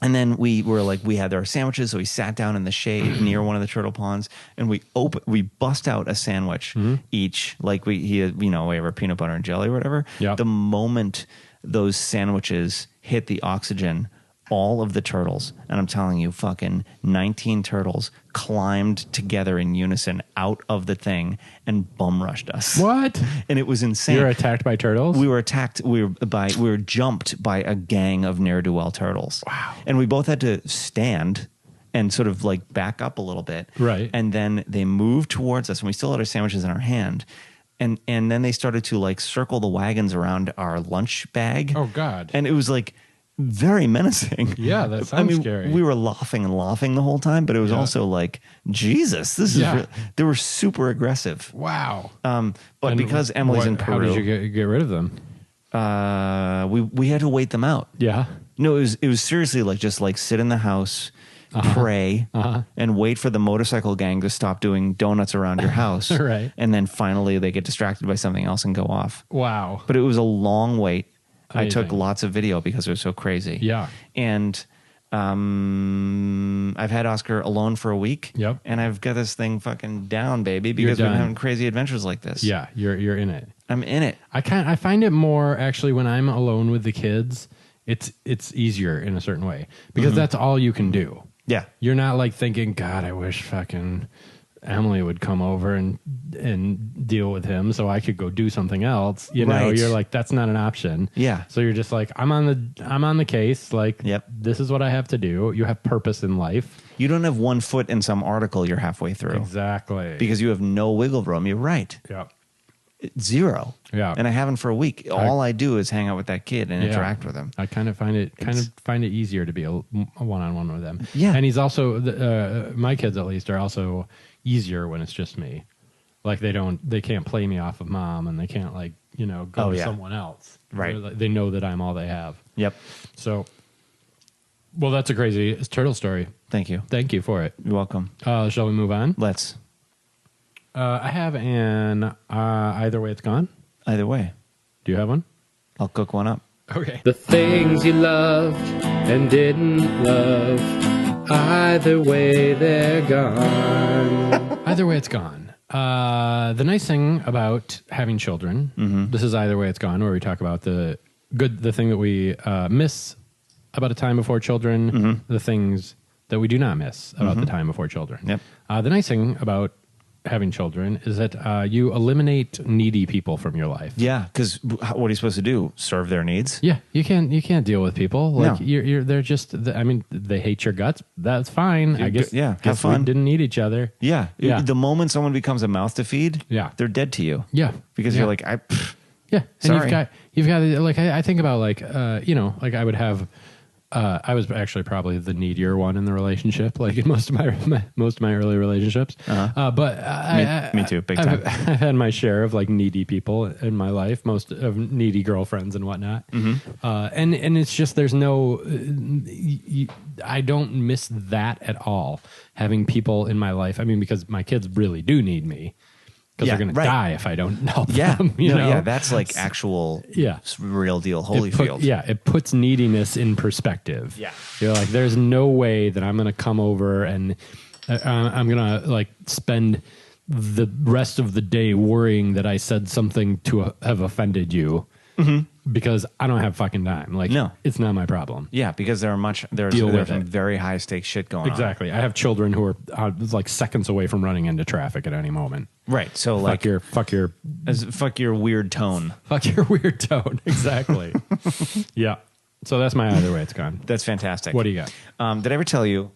And then we were like, we had our sandwiches, so we sat down in the shade near one of the turtle ponds, and we bust out a sandwich each, like we have our peanut butter and jelly or whatever. Yep. The moment those sandwiches hit the oxygen, all of the turtles, and I'm telling you, fucking 19 turtles climbed together in unison out of the thing and bum rushed us. What? And it was insane. You were attacked by turtles? We were attacked. We were jumped by a gang of ne'er-do-well turtles. Wow. And we both had to stand and sort of like back up a little bit. Right. And then they moved towards us, and we still had our sandwiches in our hand. And then they started to like circle the wagons around our lunch bag. Oh, God. And it was like very menacing. Yeah, that sounds scary. We were laughing the whole time, but it was also like, Jesus, this is they were super aggressive. Wow. But because Emily's in Peru, how did you get rid of them? We had to wait them out. Yeah. No, it was seriously like just like sit in the house, pray, and wait for the motorcycle gang to stop doing donuts around your house. Right. And then finally they get distracted by something else and go off. Wow. But it was a long wait. Amazing. I took lots of video because it was so crazy. Yeah. And I've had Oscar alone for a week. Yep. And I've got this thing fucking down, baby, because we've been having crazy adventures like this. Yeah, you're in it. I'm in it. I find it more actually when I'm alone with the kids, it's easier in a certain way because that's all you can do. Yeah. You're not like thinking, God, I wish fucking Emily would come over and deal with him so I could go do something else. You know, you're like, that's not an option. Yeah. So you're just like, I'm on the case. Like, this is what I have to do. You have purpose in life. You don't have one foot in some article you're halfway through. Exactly. Because you have no wiggle room. You're right. Yep. Zero. Yeah. And I haven't for a week. All I do is hang out with that kid and interact with him. I kind of find it easier to be a one-on-one with them. Yeah. And he's also my kids at least are also easier when it's just me. Like they can't play me off of mom, and they can't go to someone else. Right. They know that I'm all they have. Yep. So, well, that's a crazy turtle story. Thank you. Thank you for it. You're welcome. Shall we move on? Let's. I have an either way it's gone. Either way. Do you have one? I'll cook one up. Okay. The things you loved and didn't love, either way they're gone. Either way it's gone. The nice thing about having children, this is either way it's gone, where we talk about the thing that we miss about a time before children, the things that we do not miss about the time before children. Yep. The nice thing about having children is that you eliminate needy people from your life. Yeah, because what are you supposed to do? Serve their needs? Yeah, you can't deal with people like No. they're just. I mean, they hate your guts. That's fine. I guess. Yeah, have guess fun. We didn't need each other. Yeah. Yeah. The moment someone becomes a mouth to feed, they're dead to you. Yeah, Because yeah. you're like, Yeah, and Sorry. you've got like I think about like like I would have. I was actually probably the needier one in the relationship, like in most of my early relationships. But me too, big time. I've had my share of like needy people in my life, most of needy girlfriends and whatnot. And it's just there's no, I don't miss that at all. Having people in my life, I mean, because my kids really do need me. Because they're going to die if I don't help them. You know? Yeah, that's like actual real deal Holyfield. It puts neediness in perspective. Yeah. You're like, there's no way that I'm going to come over and I'm going to like spend the rest of the day worrying that I said something to have offended you because I don't have fucking time. Like, No. It's not my problem. Yeah, because there's some very high stakes shit going on. Exactly. I have children who are like seconds away from running into traffic at any moment. Right. So Fuck your weird tone. Fuck your weird tone. Exactly. Yeah. So that's my either way it's gone. That's fantastic. What do you got? Did I ever tell you,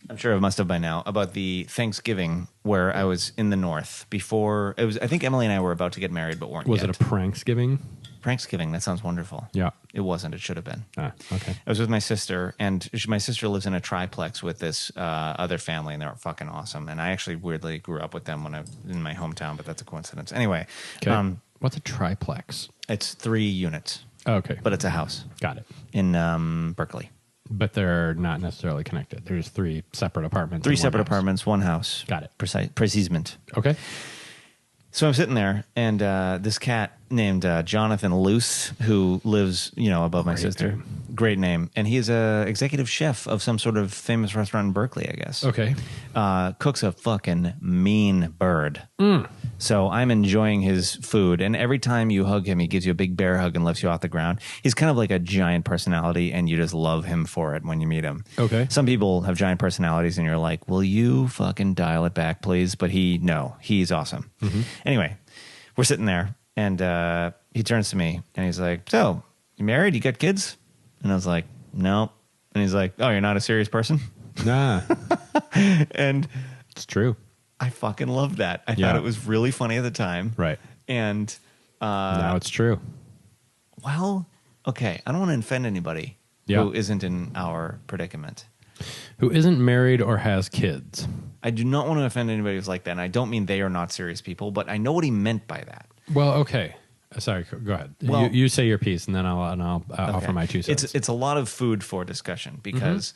I'm sure I must have by now, about the Thanksgiving where I was in the north before it was, I think Emily and I were about to get married, but weren't Was yet. it a pranksgiving? Pranksgiving? That sounds wonderful. Yeah. It wasn't. It should have been. Okay. I was with my sister, and my sister lives in a triplex with this other family, and they were fucking awesome. And I actually weirdly grew up with them when I was in my hometown, but that's a coincidence. Anyway, Okay. What's a triplex? it's 3 units, Okay. but it's a house Got it. in Berkeley. But they're not necessarily connected. There's 3 separate apartments. 3 in one separate house. apartments, one house. Got it. Precisement. Okay. So I'm sitting there, and this cat named Jonathan Luce, who lives, above my Great sister. name. Great name. And he's a executive chef of some sort of famous restaurant in Berkeley, I guess. Okay. Cooks a fucking mean bird. So I'm enjoying his food, and every time you hug him, he gives you a big bear hug and lifts you off the ground. He's kind of like a giant personality, and you just love him for it when you meet him. Okay. Some people have giant personalities, and you're like, will you fucking dial it back, please? But he's awesome. Anyway, we're sitting there, and he turns to me, and he's like, so, you married? You got kids? And I was like, no. And he's like, oh, you're not a serious person? Nah. And It's true. I fucking loved that. I thought it was really funny at the time. Right. And, Now it's true. well, okay, I don't want to offend anybody who isn't in our predicament. Who isn't married or has kids? I do not want to offend anybody who's like that, and I don't mean they are not serious people, but I know what he meant by that. Well, okay. Sorry, go ahead. Well- you say your piece, and then I'll offer my 2 cents. It's a lot of food for discussion because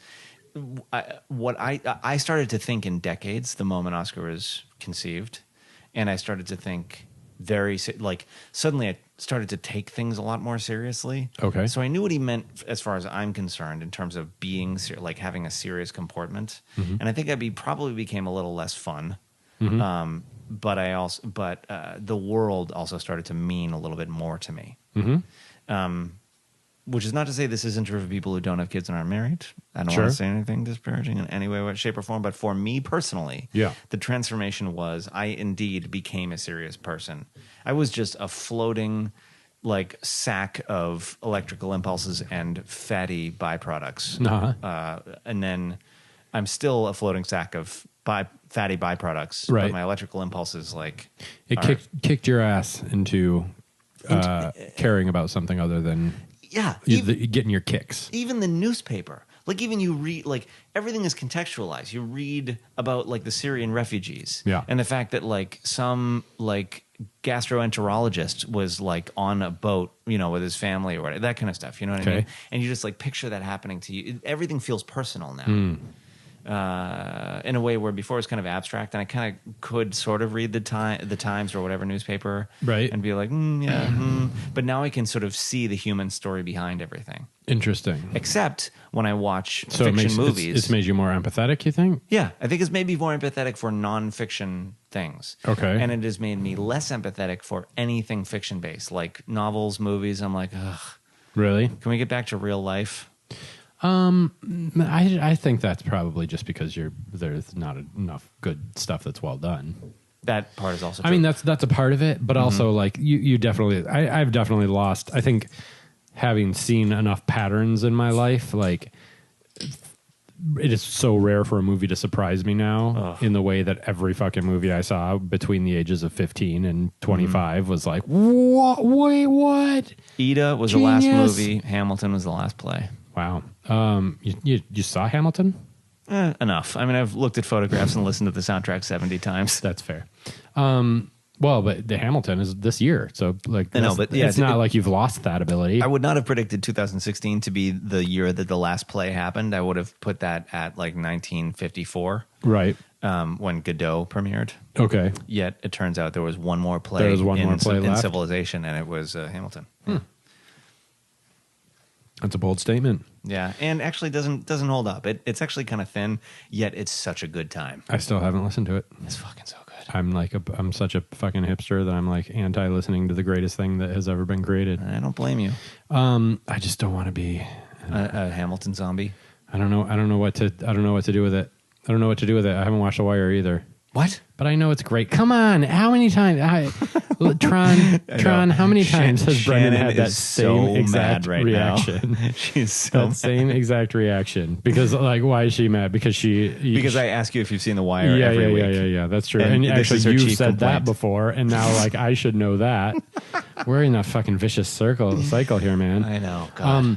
I started to think in decades the moment Oscar was conceived, and I started to think suddenly I started to take things a lot more seriously. Okay. So I knew what he meant as far as I'm concerned in terms of being having a serious comportment, and I think probably became a little less fun. But the world also started to mean a little bit more to me. Which is not to say this isn't true for people who don't have kids and aren't married. I don't want to say anything disparaging in any way, shape, or form. But for me personally, the transformation was I indeed became a serious person. I was just a floating sack of electrical impulses and fatty byproducts. And then I'm still a floating sack of fatty byproducts. Right. But my electrical impulses, like... It kicked your ass into caring about something other than getting your kicks. Even the newspaper. Like, even you read, like, everything is contextualized. You read about, like, the Syrian refugees. Yeah. And the fact that, like, some, like, gastroenterologist was, like, on a boat, you know, with his family or whatever, that kind of stuff. You know what I mean? And you just, like, picture that happening to you. Everything feels personal now. In a way where before it was kind of abstract, and I kind of could sort of read the Times or whatever newspaper, right, and be like, but now I can sort of see the human story behind everything. Interesting. Except when I watch fiction movies, it's made you more empathetic. You think? Yeah, I think it's made me more empathetic for non-fiction things. Okay, and it has made me less empathetic for anything fiction based, like novels, movies. I'm like, ugh. Really? Can we get back to real life? I think that's probably just because there's not enough good stuff that's well done. That part is also true. I mean, that's a part of it, but also like you definitely, I've definitely lost, I think, having seen enough patterns in my life, like it is so rare for a movie to surprise me now in the way that every fucking movie I saw between the ages of 15 and 25 was like, what? Wait, what? Ida was the last movie. Hamilton was the last play. Wow. You saw Hamilton? Enough. I mean, I've looked at photographs and listened to the soundtrack 70 times. That's fair. Well, but the Hamilton is this year, so like, I know, but yeah, it's not like you've lost that ability. I would not have predicted 2016 to be the year that the last play happened. I would have put that at like 1954, right? When Godot premiered. Okay. Yet it turns out there was one more play. There was one more play in left? Civilization, and it was Hamilton. That's a bold statement. Yeah, and actually doesn't hold up. It's actually kind of thin, yet it's such a good time. I still haven't listened to it. It's fucking so good. I'm such a fucking hipster that I'm like anti-listening to the greatest thing that has ever been created. I don't blame you. I just don't want to be a Hamilton zombie. I don't know what to do with it. I I haven't watched The Wire either. What? But I know it's great. Come on, how many times? Tron, how many times has Brendan had that same exact reaction? She's so that same exact reaction. Because, like, why is she mad? Because I ask you if you've seen The Wire every week. Yeah, that's true. And actually, you've said that before, and now, like, I should know that. We're in a fucking vicious cycle here, man. I know. God.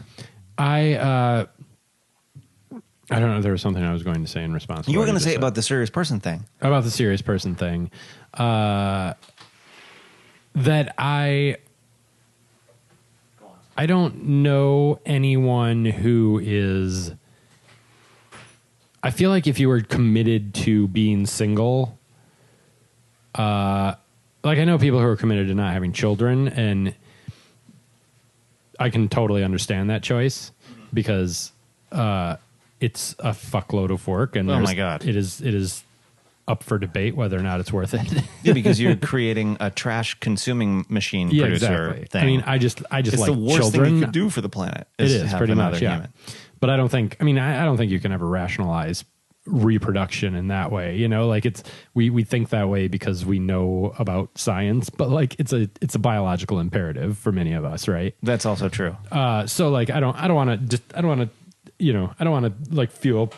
I don't know. There was something I was going to say in response. You were going to say about the serious person thing. About the serious person thing. That I don't know anyone who is... I feel like if you were committed to being single, like I know people who are committed to not having children, and I can totally understand that choice because it's a fuckload of work, and oh my God, it is up for debate whether or not it's worth it. Yeah, because you're creating a trash consuming machine producer thing. I mean, I just it's like the worst children. thing you could do for the planet. It is pretty much, yeah. Human. But I don't think you can ever rationalize reproduction in that way. You know, like we think that way because we know about science, but like it's a biological imperative for many of us, right? That's also true. So like I don't want to like feel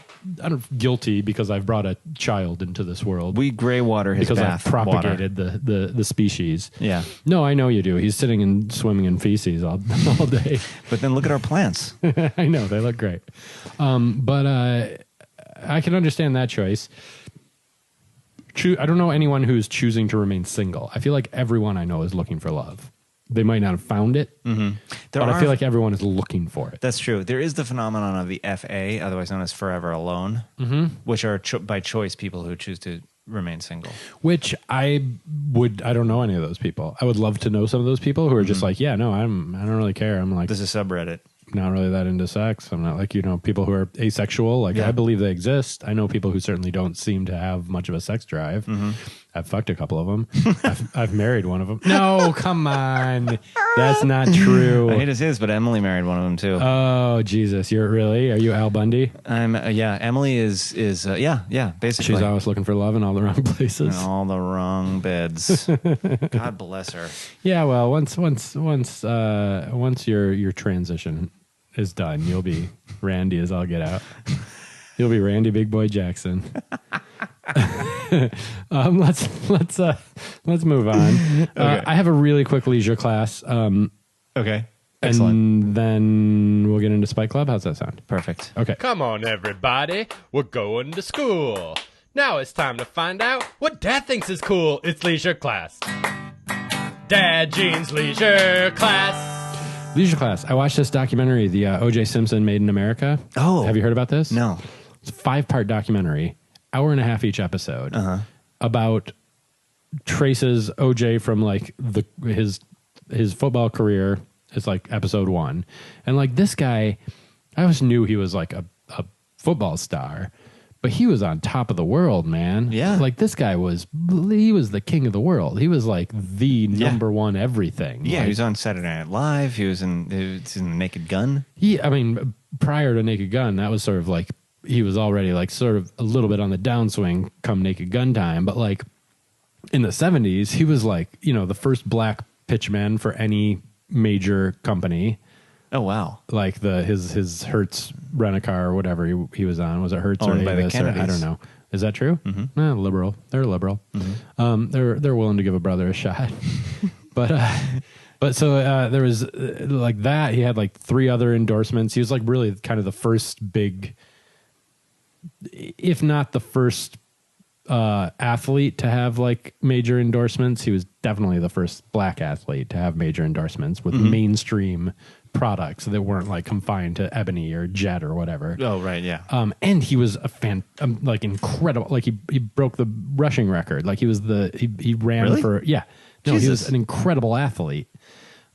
guilty because I've brought a child into this world. We gray water his because bath I've propagated the species. Yeah. No, I know you do. He's sitting and swimming in feces all day. But then look at our plants. I know they look great. But I can understand that choice. I don't know anyone who's choosing to remain single. I feel like everyone I know is looking for love. They might not have found it, but I feel like everyone is looking for it. That's true. There is the phenomenon of the FA, otherwise known as forever alone, which are by choice people who choose to remain single. Which I don't know any of those people. I would love to know some of those people who are just like, yeah, no, I don't really care. I'm like, this is a subreddit. Not really that into sex. I'm not like, people who are asexual. Like, I believe they exist. I know people who certainly don't seem to have much of a sex drive. I've fucked a couple of them. I've married one of them. No, come on. That's not true. I hate as is, but Emily married one of them too. Oh, Jesus. Are you Al Bundy? Emily is basically. She's always looking for love in all the wrong places. In all the wrong beds. God bless her. Yeah, well, once your transition is done, you'll be Randy as all get out. You'll be Randy Big Boy Jackson. let's move on. Okay. I have a really quick leisure class. Okay. Excellent. And then we'll get into Spike Club. How's that sound? Perfect. Okay. Come on, everybody. We're going to school. Now it's time to find out what Dad thinks is cool. It's leisure class. Dad Jeans leisure class. Leisure class. I watched this documentary, the O.J. Simpson Made in America. Oh. Have you heard about this? No. It's a 5-part documentary, hour and a half each episode, about traces O.J. from like his football career. It's like episode 1. And like this guy, I always knew he was like a football star, but he was on top of the world, man. Yeah. Like this guy he was the king of the world. He was like the number one everything. Yeah, like, he was on Saturday Night Live. He was in the Naked Gun. I mean, prior to Naked Gun, that was sort of like, he was already like sort of a little bit on the downswing come Naked Gun time. But like in the 70s, he was like, you know, the first black pitchman for any major company. Oh, wow. Like his Hertz rent-a-car or whatever he was on. Was it Hertz Owned or by the Avis? Kennedys. I don't know. Is that true? Mm-hmm. Liberal. They're liberal. Mm-hmm. They're willing to give a brother a shot. But so there was like that. He had like 3 other endorsements. He was like really kind of the first big, if not the first athlete to have like major endorsements. He was definitely the first black athlete to have major endorsements with mainstream products that weren't like confined to Ebony or Jet or whatever. Oh, right, yeah. And he was a like incredible. Like he broke the rushing record. Like he was he ran Really? for He was an incredible athlete,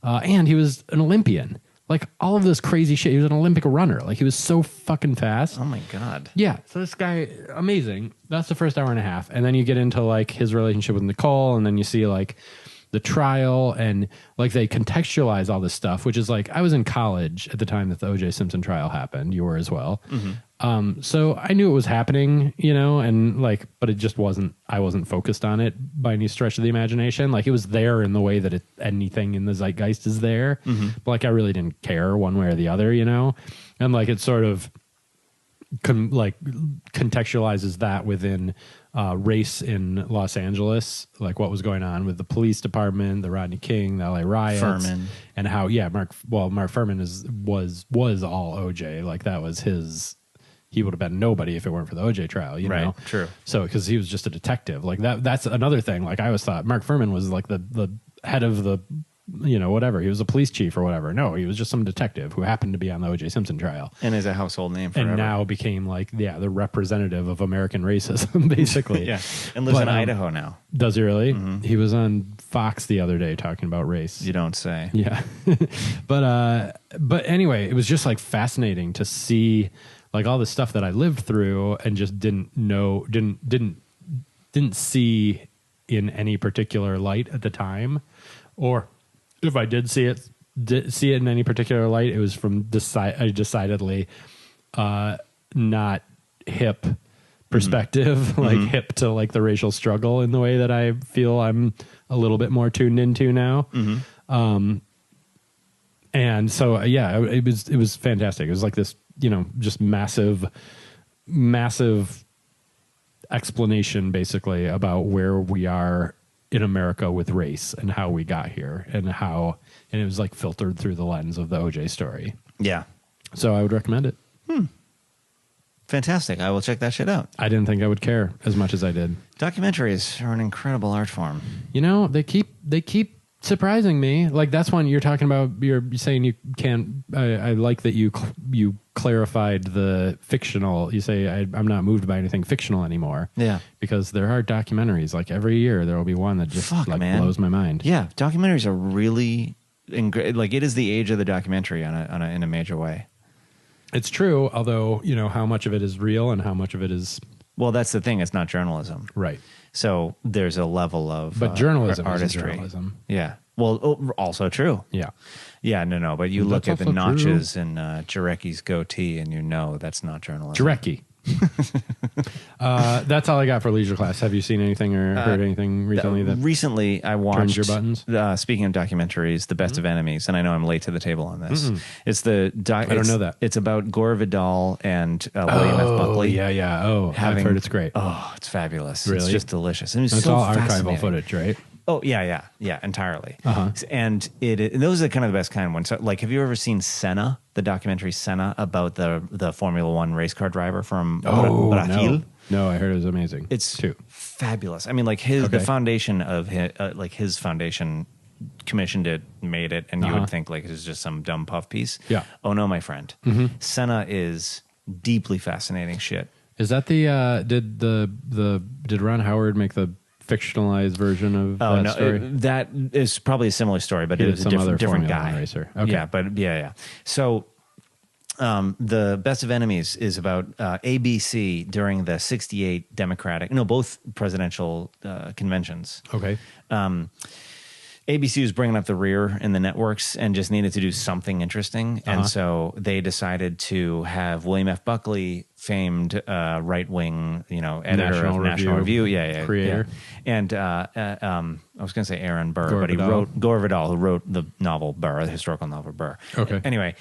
and he was an Olympian. Like all of this crazy shit. He was an Olympic runner. Like he was so fucking fast. Oh my God. Yeah. So this guy, amazing. That's the first hour and a half. And then you get into like his relationship with Nicole, and then you see like the trial, and like they contextualize all this stuff, which is like, I was in college at the time that the O.J. Simpson trial happened. You were as well. So I knew it was happening, you know, and like, but it just I wasn't focused on it by any stretch of the imagination. Like it was there in the way that anything in the zeitgeist is there. But like, I really didn't care one way or the other, you know? And like, it sort of contextualizes that within race in Los Angeles, like what was going on with the police department, the Rodney King, the LA riots, Furman. and how Mark Furman was all OJ. Like that was he would have been nobody if it weren't for the OJ trial, you know? True. So because he was just a detective, like that's another thing. Like I always thought Mark Furman was like the head of the, you know, whatever. He was a police chief or whatever. No, he was just some detective who happened to be on the O.J. Simpson trial. And is a household name forever. And now became like, the representative of American racism, basically. Yeah. And lives in Idaho now. Does he really? He was on Fox the other day talking about race. You don't say. Yeah. But anyway, it was just like fascinating to see like all the stuff that I lived through and just didn't see in any particular light at the time. Or if I did see it in any particular light, it was from decidedly not hip perspective, like hip to like the racial struggle in the way that I feel I'm a little bit more tuned into now. And so, it was fantastic. It was like this, you know, just massive explanation basically about where we are in America with race and how we got here and it was like filtered through the lens of the OJ story. Yeah. So I would recommend it. Fantastic. I will check that shit out. I didn't think I would care as much as I did. Documentaries are an incredible art form. You know, they keep surprising me. Like that's one you're talking about. You're saying you can't. I like that you clarified the fictional. You say I'm not moved by anything fictional anymore. Yeah, because there are documentaries. Like every year there will be one that just blows my mind. Yeah, documentaries are really like it is the age of the documentary in a major way. It's true, although you know how much of it is real and how much of it is. Well, that's the thing. It's not journalism, right? So there's a level of but journalism artistry. Is journalism. Yeah. Well, also true. Yeah. Yeah. No. But you look at the notches in Jarecki's goatee, and you know that's not journalism. Jarecki. That's all I got for leisure class. Have you seen anything or heard anything recently that recently I watched turns your buttons? Speaking of documentaries, The Best of Enemies, and I know I'm late to the table on this. It's the I don't know that. It's about Gore Vidal and William F. Buckley. Yeah. Oh, I've heard it's great. Oh, it's fabulous. Really? It's just delicious. And it's It's so all fascinating. archival footage, right? Oh, yeah, entirely. And those are kind of the best kind of ones. So, like, have you ever seen Senna, the documentary Senna, about the Formula One race car driver from Brazil? No, I heard it was amazing. It's too fabulous. I mean, like the foundation of his foundation commissioned it, made it, and you would think like it was just some dumb puff piece. Yeah. Oh no, my friend. Senna is deeply fascinating shit. Is that did Ron Howard make the fictionalized version of that story? That is probably a similar story, but it was a different guy. Racer. Okay. Yeah, but yeah. So the Best of Enemies is about ABC during the 68 both presidential conventions. Okay. ABC was bringing up the rear in the networks and just needed to do something interesting. And so they decided to have William F. Buckley, famed right-wing, editor of National Review. Yeah. Creator. Yeah. And I was going to say Aaron Burr, Gore but Vidal. he wrote Gore Vidal, who wrote the novel Burr, the historical novel Burr. Okay. Anyway,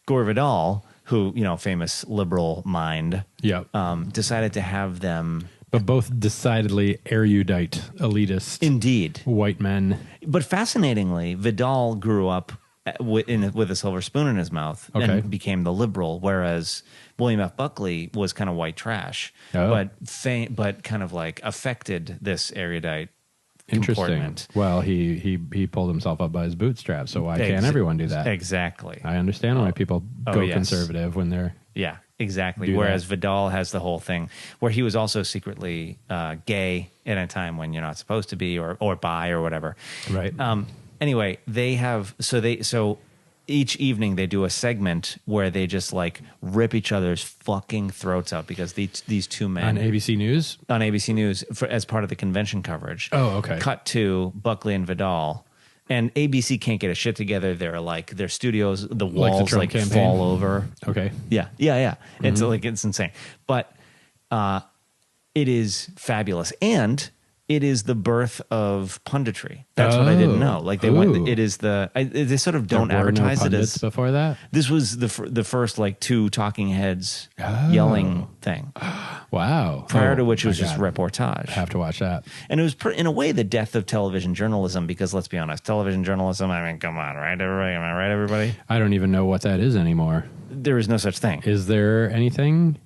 Gore Vidal, who, famous liberal mind, decided to have them... But both decidedly erudite, elitist, Indeed. white men. But fascinatingly, Vidal grew up with a silver spoon in his mouth and became the liberal, whereas William F. Buckley was kind of white trash, but kind of like affected this erudite comportment. Well, he pulled himself up by his bootstraps, so why can't everyone do that? Exactly. I understand why people go conservative when they're... Yeah, exactly. Whereas Vidal has the whole thing where he was also secretly gay at a time when you're not supposed to be, or bi or whatever. Right. Anyway, they have so each evening they do a segment where they just like rip each other's fucking throats out because these two men on ABC News as part of the convention coverage. Oh, okay. Cut to Buckley and Vidal. And ABC can't get a shit together. They're like their studios, the walls Trump campaign. fall over. Okay. Yeah. It's it's insane, but it is fabulous, and it is the birth of punditry. That's what I didn't know. Like they went. It is they sort of don't advertise it as before that. This was the first like two talking heads yelling thing. Wow. Prior to which it was just reportage. I have to watch that. And it was, in a way, the death of television journalism because, let's be honest, television journalism, I mean, come on, right, everybody? Am I right, everybody? I don't even know what that is anymore. There is no such thing. Is there anything?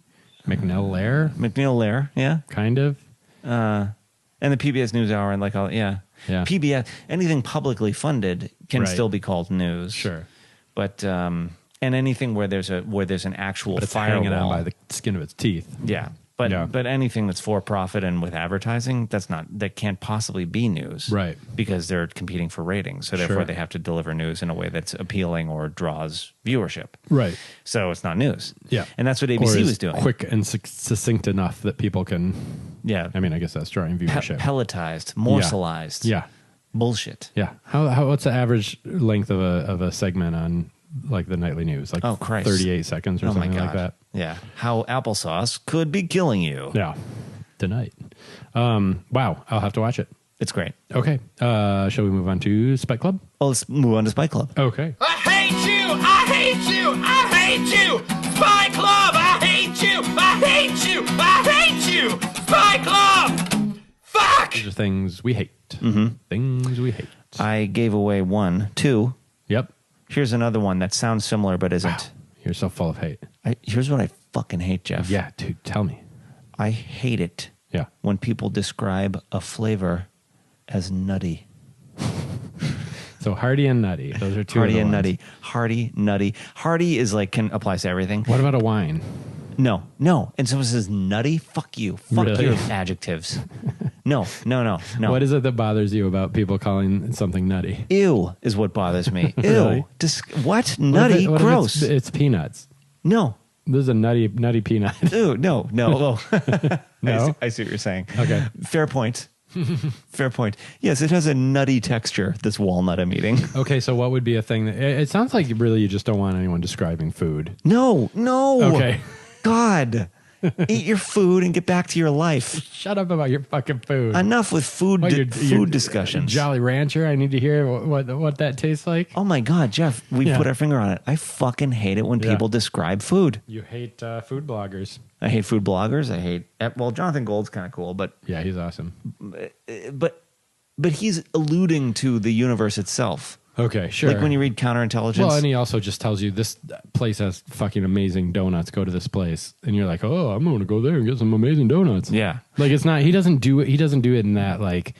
McNeil Lair, yeah. Kind of. And the PBS NewsHour and like all, yeah. PBS, anything publicly funded can still be called news. Sure. But, and anything where there's an actual but it's firewall. hanging on by the skin of its teeth. Yeah. But anything that's for profit and with advertising, that can't possibly be news, right? Because they're competing for ratings, so therefore they have to deliver news in a way that's appealing or draws viewership, right? So it's not news, yeah. And that's what ABC was doing, quick and succinct enough that people can, I mean, I guess that's drawing viewership, pelletized, morselized, bullshit, What's the average length of a segment on like the nightly news? Like 38 seconds or something like that. Yeah. How applesauce could be killing you. Yeah. Tonight. Wow. I'll have to watch it. It's great. Okay. Shall we move on to Spike Club? Oh, let's move on to Spike Club. Okay. I hate you. I hate you. I hate you. Spike Club. I hate you. I hate you. I hate you. Spike Club. Fuck. These are things we hate. Things we hate. I gave away 1, 2. Yep. Here's another one that sounds similar but isn't. Wow. You're so full of hate. Here's what I fucking hate, Jeff. Yeah, dude, tell me. I hate it when people describe a flavor as nutty. So hearty and nutty. Those are two Hearty of the and ones. nutty. Hearty, nutty. Hearty is like, applies to everything. What about a wine? No. And someone says nutty? Fuck you. Fuck Really? your adjectives. No. What is it that bothers you about people calling something nutty? Ew is what bothers me. Ew. Really? What? Nutty? What if Gross. it's peanuts. No. This is a nutty peanut. Ew, no. No? I see what you're saying. Okay. Fair point. Fair point. Yes, it has a nutty texture, this walnut I'm eating. Okay, so what would be a thing that... It sounds like really you just don't want anyone describing food. No. Okay. God. Eat your food and get back to your life. Shut up about your fucking food. Enough with food discussions. Jolly Rancher, I need to hear what that tastes like. Oh my God, Jeff, we put our finger on it. I fucking hate it when people describe food. You hate food bloggers. I hate food bloggers. I hate, well, Jonathan Gold's kind of cool, but. Yeah, he's awesome. But he's alluding to the universe itself. Okay, sure. Like when you read Counterintelligence. Well, and he also just tells you this place has fucking amazing donuts. Go to this place, and you're like, oh, I'm going to go there and get some amazing donuts. Yeah, like it's not. He doesn't do it. He doesn't do it in that like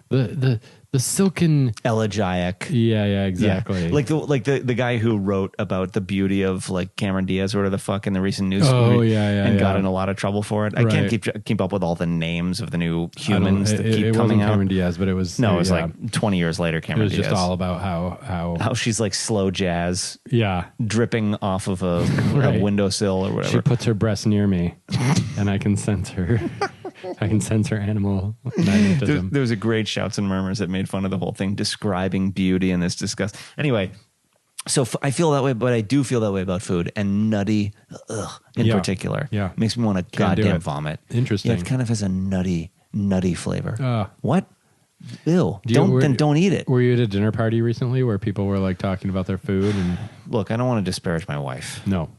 the silken elegiac. Yeah, exactly. Yeah. Like the guy who wrote about the beauty of like Cameron Diaz or whatever the fuck in the recent news. And got in a lot of trouble for it. I can't keep up with all the names of the new humans that keep coming out. Cameron Diaz, but it was like 20 years later. Cameron Diaz. It was just all about how she's like slow jazz. Yeah, dripping off of a windowsill or whatever. She puts her breast near me, and I can sense her. I can sense her animal magnetism. There was a great Shouts and Murmurs that made fun of the whole thing, describing beauty in this disgust. Anyway, so I feel that way, but I do feel that way about food, and nutty in particular. Yeah, makes me want to goddamn vomit. Interesting. Yeah, it kind of has a nutty flavor. What? Ew. Don't eat it. Were you at a dinner party recently where people were like talking about their food? And look, I don't want to disparage my wife. No.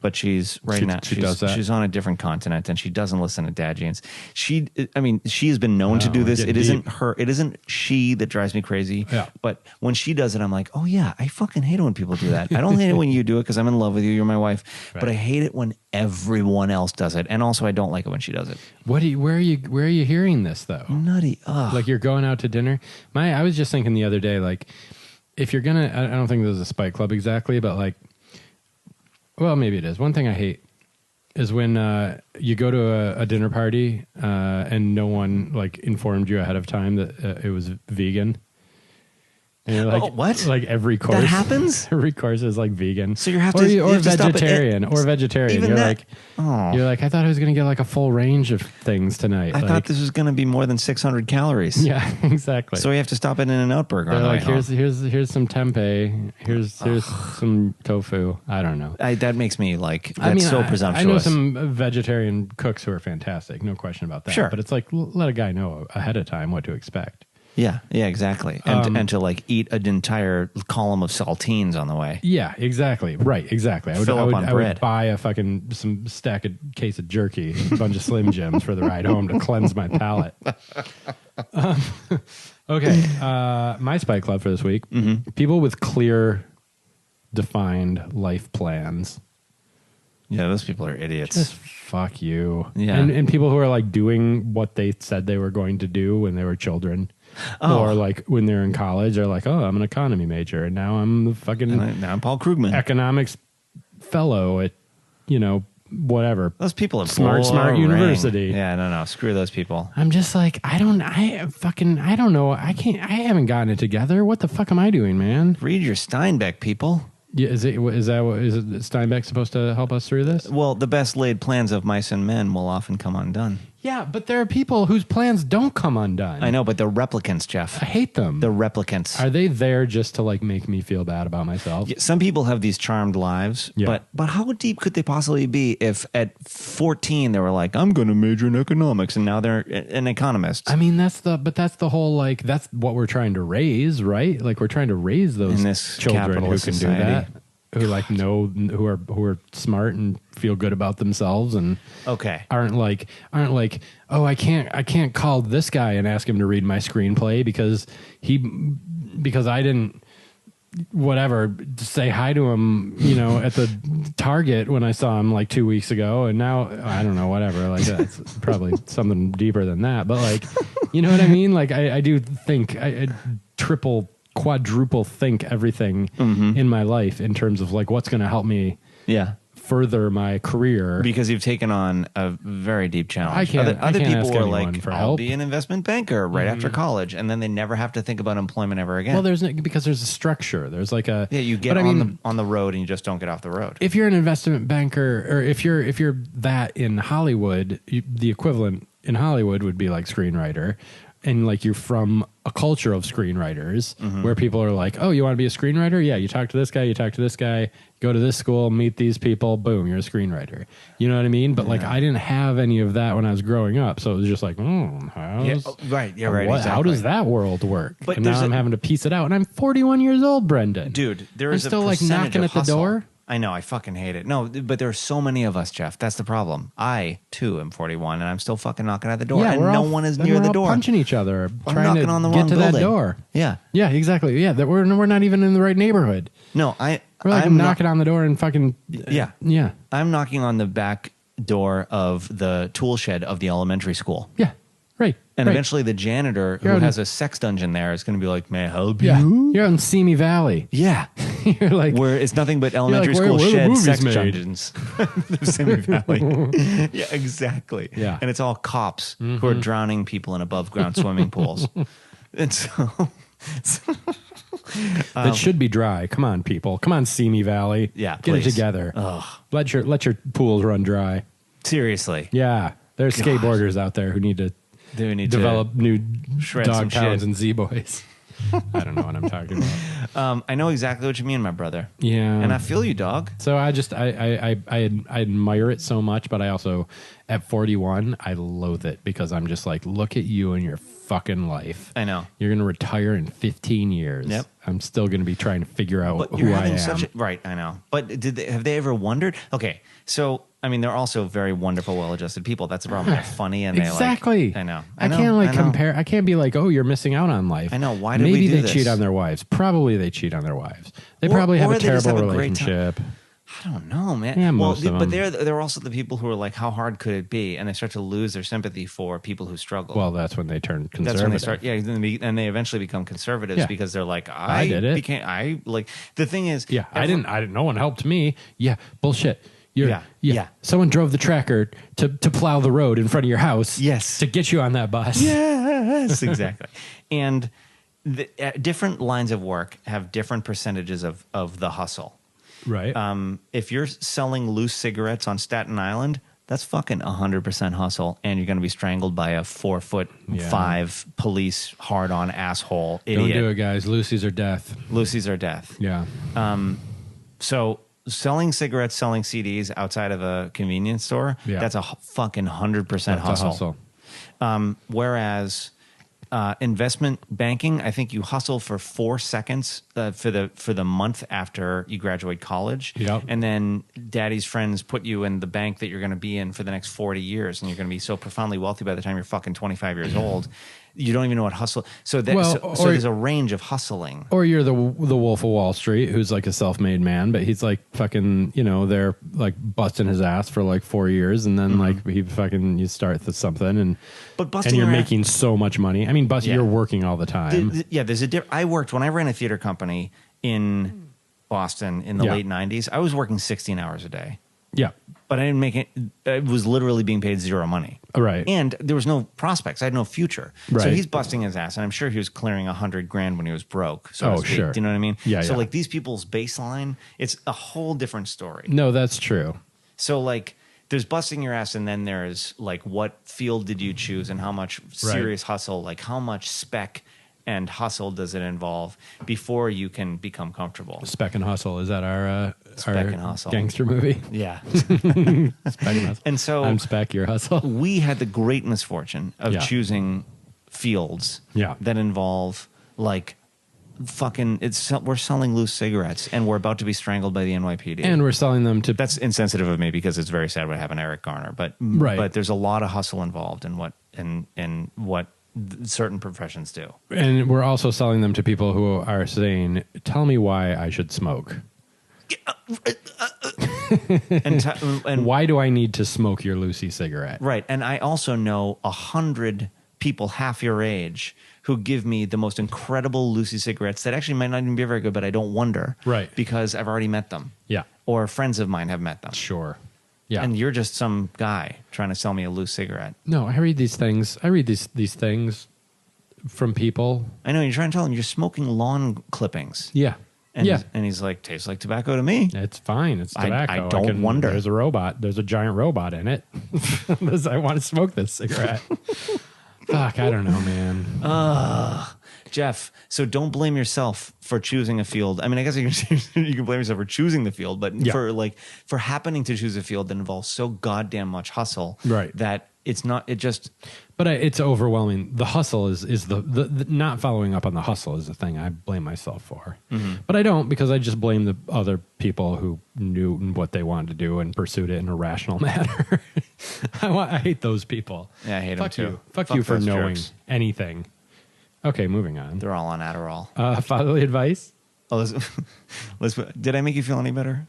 But she's on a different continent, and she doesn't listen to Dad Jeans. She has been known to do this. It isn't she that drives me crazy. Yeah. But when she does it, I'm like, oh yeah, I fucking hate it when people do that. I don't hate it when you do it because I'm in love with you. You're my wife. Right. But I hate it when everyone else does it, and also I don't like it when she does it. Where are you hearing this though? Nutty. Ugh. Like you're going out to dinner. I was just thinking the other day, like if you're gonna, I don't think this is a Spike Club exactly, but like. Well, maybe it is. One thing I hate is when you go to a dinner party and no one like informed you ahead of time that it was vegan. And you're like, what? Like every course that happens. Every course is like vegan. So you have to, or vegetarian, or vegetarian. Even you're that, like, you're like, I thought I was going to get like a full range of things tonight. I thought this was going to be more than 600 calories. Yeah, exactly. So we have to stop at In-N-Out Burger. They're like, here's some tempeh. Here's some tofu. I don't know. That makes me like. That's so presumptuous. I know some vegetarian cooks who are fantastic. No question about that. Sure, but it's like let a guy know ahead of time what to expect. Yeah, exactly. And to like eat an entire column of saltines on the way. Yeah, exactly. Right, exactly. I would buy a fucking case of jerky, a bunch of Slim Jims for the ride home to cleanse my palate. Okay, my Spike Club for this week. Mm-hmm. People with clear, defined life plans. Yeah, those people are idiots. Just fuck you. Yeah. And people who are like doing what they said they were going to do when they were children. Or like when they're in college, they're like, oh, I'm an economy major, and now I'm the fucking now I'm Paul Krugman, economics fellow at whatever. Those people are smart university. Yeah, no, screw those people. I'm just like, I don't know. I haven't gotten it together. What the fuck am I doing, man? Read your Steinbeck, people. Yeah, is Steinbeck supposed to help us through this? Well, the best laid plans of mice and men will often come undone. Yeah, but there are people whose plans don't come undone. I know, but they're replicants, Jeff. I hate them. They're replicants. Are they there just to like make me feel bad about myself? Yeah, some people have these charmed lives, but how deep could they possibly be if at 14 they were like, I'm going to major in economics, and now they're an economist? I mean, that's the whole like that's what we're trying to raise, right? Like we're trying to raise those children who can do that. Who like know who are smart and feel good about themselves and aren't like oh I can't call this guy and ask him to read my screenplay because I didn't say hi to him at the Target when I saw him like 2 weeks ago, and now I don't know, whatever, like that's probably something deeper than that, but like you know what I mean, like I do think I quadruple think everything in my life in terms of like what's going to help me further my career, because you've taken on a very deep challenge. Other people were like, I'll be an investment banker right after college, and then they never have to think about employment ever again. Well, because there's a structure. There's like a you get on the road and you just don't get off the road. If you're an investment banker, or if you're that in Hollywood, the equivalent in Hollywood would be like screenwriter. And like you're from a culture of screenwriters where people are like, oh, you want to be a screenwriter? Yeah, you talk to this guy, you talk to this guy, go to this school, meet these people, boom, you're a screenwriter. You know what I mean? But like, I didn't have any of that when I was growing up. So it was just like, right. How does that world work? But and now I'm having to piece it out. And I'm 41 years old, Brendan. Dude, I'm still like knocking at the door. I know, I fucking hate it. No, but there are so many of us, Jeff. That's the problem. I, too, am 41, and I'm still fucking knocking at the door, and no one is near the door. Punching each other, I'm trying knocking to on the get wrong to building. that door. Yeah. Yeah, exactly. Yeah, we're not even in the right neighborhood. No, We're like knocking on the door and fucking... Yeah. I'm knocking on the back door of the tool shed of the elementary school. Yeah, right. And eventually the janitor who has a sex dungeon there is going to be like, may I help you? You're in Simi Valley. Yeah. You're like... Where it's nothing but elementary school shed sex dungeons. Simi Valley. Yeah, exactly. Yeah. And it's all cops who are drowning people in above ground swimming pools. And so... That should be dry. Come on, people. Come on, Simi Valley. Yeah, Get please. it together. Ugh. Let your pools run dry. Seriously. Yeah. There's skateboarders out there who need to develop new dog towns and Z-boys. I don't know what I'm talking about. I know exactly what you mean, my brother. Yeah. And I feel you, dog. So I admire it so much, but I also, at 41, I loathe it because I'm just like, look at you and your fucking life. I know. You're going to retire in 15 years. Yep. I'm still going to be trying to figure out But who you're I having am. right, I know. But have they ever wondered? Okay, so I mean, they're also very wonderful, well-adjusted people. That's the problem. They're funny and exactly. they like. I know. I can't compare. I can't be like, oh, you're missing out on life. I know. Why did Maybe we do they this? cheat on their wives. Probably they cheat on their wives. They probably have a they just terrible have a great time. relationship. I don't know, man. Yeah, most of but them. they're also the people who are like, how hard could it be? And they start to lose their sympathy for people who struggle. Well, that's when they turn conservative. That's when they start, and they eventually become conservatives because they're like, I did it. The thing is, I didn't. No one helped me. Yeah, bullshit. Yeah. Someone drove the tractor to plow the road in front of your house. Yes. To get you on that bus. Yes, exactly. And different lines of work have different percentages of the hustle. Right. If you're selling loose cigarettes on Staten Island, that's fucking 100% hustle, and you're going to be strangled by a 4'5" police hard-on asshole idiot. Don't do it, guys. Loosies are death. Loosies are death. Yeah. So selling cigarettes, selling CDs outside of a convenience store, that's a fucking 100% hustle. Whereas investment banking, I think you hustle for 4 seconds for the month after you graduate college, and then daddy's friends put you in the bank that you're going to be in for the next 40 years, and you're going to be so profoundly wealthy by the time you're fucking 25 years old. You don't even know what hustle. So there's a range of hustling. Or you're the Wolf of Wall Street, who's like a self-made man, but he's like fucking, they're like busting his ass for like 4 years, and then like you start something, and you're making so much money. I mean, you're working all the time. There's I worked when I ran a theater company in Boston in the late 90s. I was working 16 hours a day. Yeah. But I didn't make it. It was literally being paid zero money. Right. And there was no prospects. I had no future. Right. So he's busting his ass. And I'm sure he was clearing $100,000 when he was broke. So sure. Do you know what I mean? Yeah. So like these people's baseline, it's a whole different story. No, that's true. So like there's busting your ass, and then there's like what field did you choose and how much serious hustle, like how much spec and hustle does it involve before you can become comfortable? Spec and Hustle, is that our and Hustle gangster movie? Yeah. Spec and Hustle. And so I'm Spec, you're Hustle. We had the great misfortune of choosing fields that involve like we're selling loose cigarettes, and we're about to be strangled by the NYPD, and we're selling them to. That's insensitive of me because it's very sad what happened to Eric Garner, but there's a lot of hustle involved in what certain professions do. And we're also selling them to people who are saying, tell me why I should smoke. And why do I need to smoke your Lucy cigarette? Right. And I also know 100 people half your age who give me the most incredible Lucy cigarettes that actually might not even be very good, but I don't wonder. Right. Because I've already met them. Yeah. Or friends of mine have met them. Sure. Yeah. And you're just some guy trying to sell me a loose cigarette. No, I read these things. I read these things from people. I know. You're trying to tell him you're smoking lawn clippings. Yeah. And he's like, tastes like tobacco to me. It's fine. It's tobacco. I don't wonder. There's a robot. There's a giant robot in it. I want to smoke this cigarette. Fuck, I don't know, man. Jeff, so don't blame yourself for choosing a field. I mean, I guess you can blame yourself for choosing the field, but for happening to choose a field that involves so goddamn much hustle, right? That it's not. It just. But it's overwhelming. The hustle is the not following up on the hustle is the thing I blame myself for. Mm-hmm. But I don't, because I just blame the other people who knew what they wanted to do and pursued it in a rational manner. I hate those people. Yeah, I hate them too. Fuck you for knowing anything. Okay, moving on. They're all on Adderall. Fatherly advice? Oh, did I make you feel any better?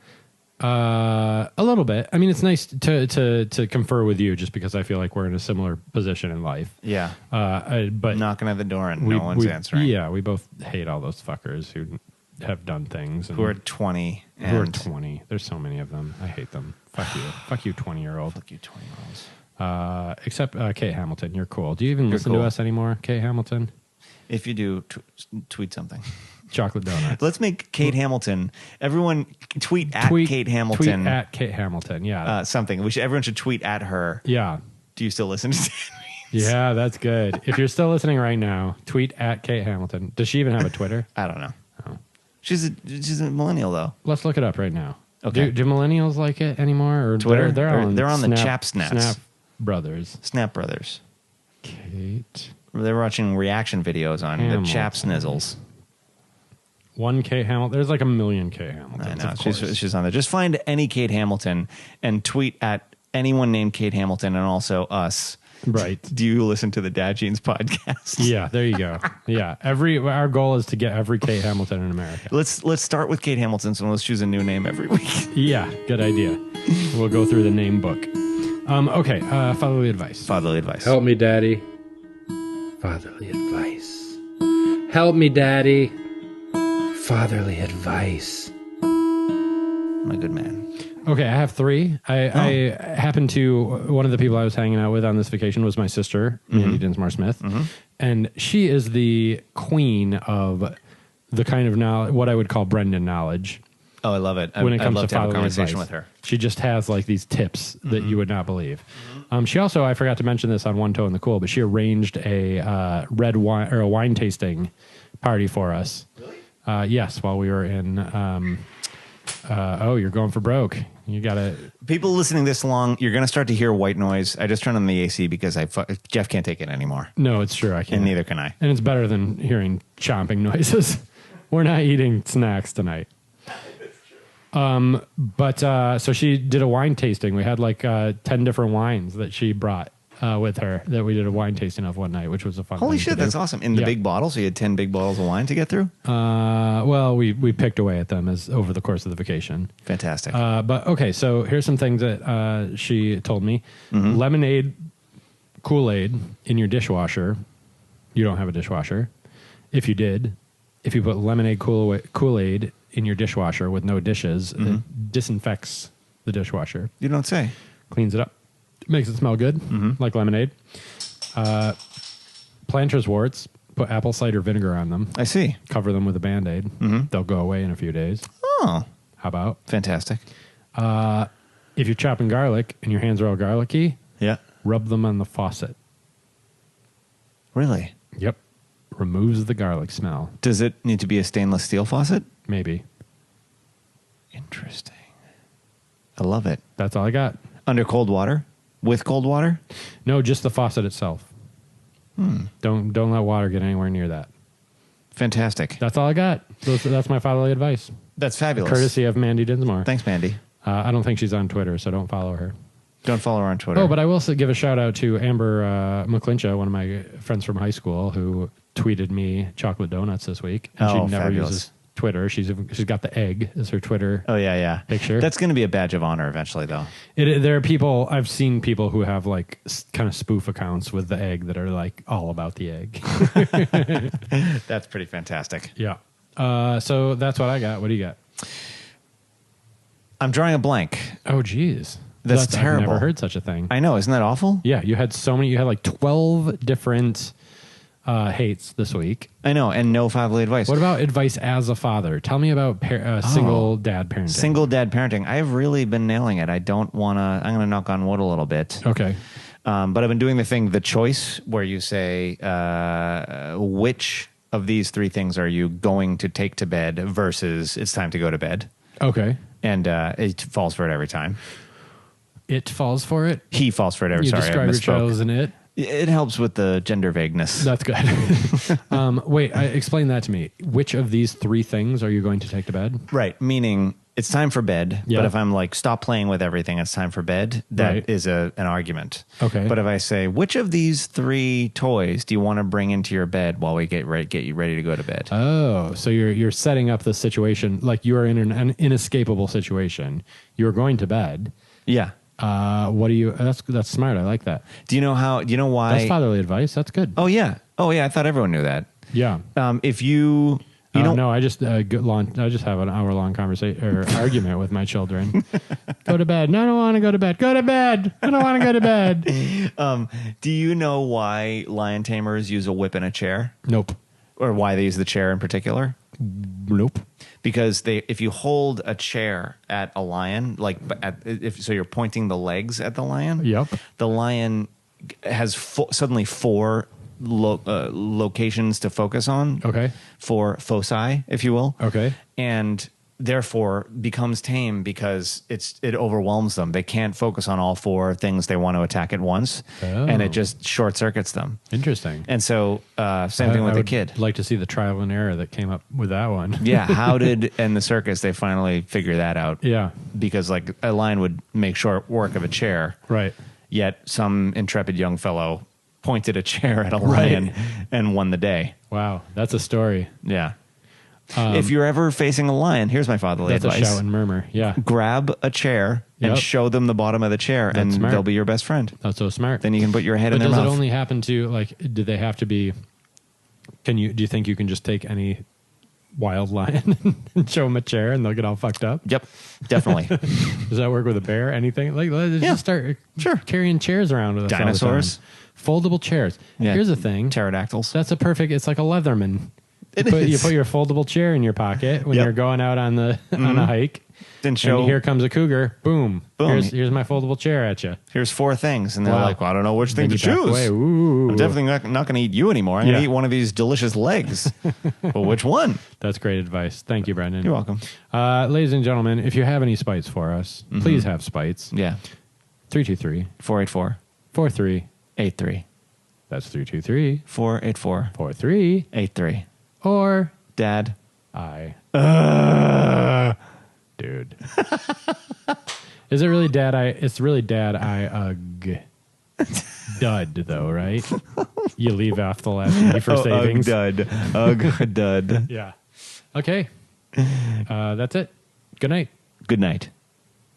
A little bit. I mean, it's nice to confer with you, just because I feel like we're in a similar position in life. Yeah. But knocking at the door and no one's answering. Yeah, we both hate all those fuckers who have done things. Who are 20. Who are 20. There's so many of them. I hate them. Fuck you. Fuck you, 20-year-old. Fuck you, 20-year-olds. Except Kate Hamilton. You're cool. Do you even listen to us anymore, Kate Hamilton? If you do, tweet something. Chocolate donuts. Let's make Kate Hamilton. Everyone tweet at Kate Hamilton. Tweet at Kate Hamilton. Yeah. Something. Everyone should tweet at her. Yeah. Do you still listen to Stan Reeves? Yeah, that's good. If you're still listening right now, tweet at Kate Hamilton. Does she even have a Twitter? I don't know. Oh. She's a millennial though. Let's look it up right now. Okay. Do millennials like it anymore? Or Twitter? They're on the Chap Snaps. Snap Brothers. Snap Brothers. Kate. They're watching reaction videos on Hamilton. the Chap Snizzles. One Kate Hamilton. There's like a million Kate Hamiltons. I know. She's on there. Just find any Kate Hamilton and tweet at anyone named Kate Hamilton, and also us. Right. Do you listen to the Dad Jeans podcast? Yeah, there you go. Yeah. Our goal is to get every Kate Hamilton in America. Let's start with Kate Hamilton, so let's choose a new name every week. Yeah, good idea. We'll go through the name book. Okay, fatherly advice. Fatherly advice. Help me, Daddy. Fatherly advice. Help me, Daddy. Fatherly advice. My good man. Okay, I have 3. I happened to, one of the people I was hanging out with on this vacation was my sister, Mandy Dinsmore Smith. Mm-hmm. And she is the queen of the kind of knowledge, what I would call Brendan knowledge. Oh, I love it. When it comes I'd love to have a fatherly conversation advice. with her. She just has like these tips that you would not believe. She also, I forgot to mention this on One Toe in the Cool, but she arranged a red wine or a wine tasting party for us. Really? Yes, while we were in. You're going for broke. You gotta. People listening this long, you're gonna start to hear white noise. I just turned on the AC because Jeff can't take it anymore. No, it's true. I can't. And neither can I. And it's better than hearing chomping noises. We're not eating snacks tonight. So she did a wine tasting. We had like 10 different wines that she brought with her that we did a wine tasting of one night, which was a fun. Holy thing shit, to do. that's awesome! In the big bottle, so you had 10 big bottles of wine to get through. Well, we picked away at them as over the course of the vacation. Fantastic. But okay, so here's some things that she told me: lemonade, Kool-Aid in your dishwasher. You don't have a dishwasher. If you did, if you put lemonade Kool-Aid in your dishwasher with no dishes, it disinfects the dishwasher. You don't say. Cleans it up. Makes it smell good, like lemonade. Planter's warts, put apple cider vinegar on them. I see. Cover them with a Band-Aid. They'll go away in a few days. Oh. How about? Fantastic. If you're chopping garlic and your hands are all garlicky, rub them on the faucet. Really? Yep. Removes the garlic smell. Does it need to be a stainless steel faucet? Maybe. Interesting. I love it. That's all I got. Under cold water? With cold water? No, just the faucet itself. Don't let water get anywhere near that. Fantastic. That's all I got. That's my fatherly advice. That's fabulous. Courtesy of Mandy Dinsmore. Thanks, Mandy. I don't think she's on Twitter, so don't follow her. Don't follow her on Twitter. Oh, but I will give a shout out to Amber McClincha, one of my friends from high school, who tweeted me chocolate donuts this week. And she never uses Twitter. She's got the egg as her Twitter. Oh yeah. Picture. That's going to be a badge of honor eventually, though. There are people, I've seen people who have like kind of spoof accounts with the egg that are like all about the egg. That's pretty fantastic. Yeah. So that's what I got. What do you got? I'm drawing a blank. Oh, geez. That's terrible. I've never heard such a thing. I know. Isn't that awful? Yeah. You had like 12 different hates this week. I know. And no fatherly advice. What about advice as a father? Tell me about single dad parenting. Single dad parenting. I've really been nailing it. I don't want to, I'm going to knock on wood a little bit. Okay. But I've been doing the choice where you say which of these three things are you going to take to bed versus it's time to go to bed? Okay. And it falls for it every time. It falls for it? He falls for it every You time. describe your child as an it? It helps with the gender vagueness. That's good. Wait, explain that to me. Which of these three things are you going to take to bed? Right, meaning it's time for bed, Yeah. but if I'm like, stop playing with everything, it's time for bed, that is an argument. Okay. But if I say, which of these three toys do you want to bring into your bed while we get you ready to go to bed? Oh, so you're setting up the situation like you are in an inescapable situation. You're going to bed. Yeah. What do you? That's smart. I like that. Do you know why? That's fatherly advice. That's good. Oh yeah. I thought everyone knew that. Yeah. If you know, no, I just I just have an hour-long conversation or argument with my children. Go to bed. No, I don't want to go to bed. Go to bed. I don't want to go to bed. Do you know why lion tamers use a whip and a chair? Nope. Or why they use the chair in particular? Nope. Because if you hold a chair at a lion, so you're pointing the legs at the lion. Yep. The lion has suddenly four locations to focus on. Okay. For foci, if you will. Okay. And therefore becomes tame because it overwhelms them. They can't focus on all four things they want to attack at once, and it just short circuits them. Interesting. And so same thing with the kid. Like to see the trial and error that came up with that one. Yeah, how did in the circus they finally figure that out? Yeah, because like a lion would make short work of a chair, right? Yet some intrepid young fellow pointed a chair at a lion and won the day. Wow, that's a story. Yeah. If you're ever facing a lion, here's my fatherly advice. That's a shout and murmur. Yeah. Grab a chair and show them the bottom of the chair, and they'll be your best friend. That's so smart. Then you can put your head in their mouth. Does it only happen to, like, do they have to be, do you think you can just take any wild lion and show them a chair and they'll get all fucked up? Yep, definitely. Does that work with a bear? Anything? Like, let's just start carrying chairs around with us. Dinosaurs. Foldable chairs. Yeah. Here's the thing. Pterodactyls. That's a perfect, it's like a Leatherman. You put your foldable chair in your pocket when you're going out on a hike. And here comes a cougar. Boom. Here's my foldable chair at you. Here's four things. And they're like, well, I don't know which thing to choose. Ooh. I'm definitely not going to eat you anymore. I'm going to eat one of these delicious legs. Well, which one? That's great advice. Thank you, Brendan. You're welcome. Ladies and gentlemen, if you have any spites for us, please have spites. Yeah. 323-484-4383. That's 323-484-4383. Or Dad. Dude. Is it really Dad? It's really Dad. Dud though, right? You leave off the last E for savings. Dud. Dud. Yeah. Okay. That's it. Good night. Good night.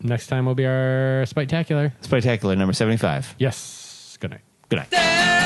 Next time will be our Spectacular. Spectacular number 75. Yes. Good night. Good night.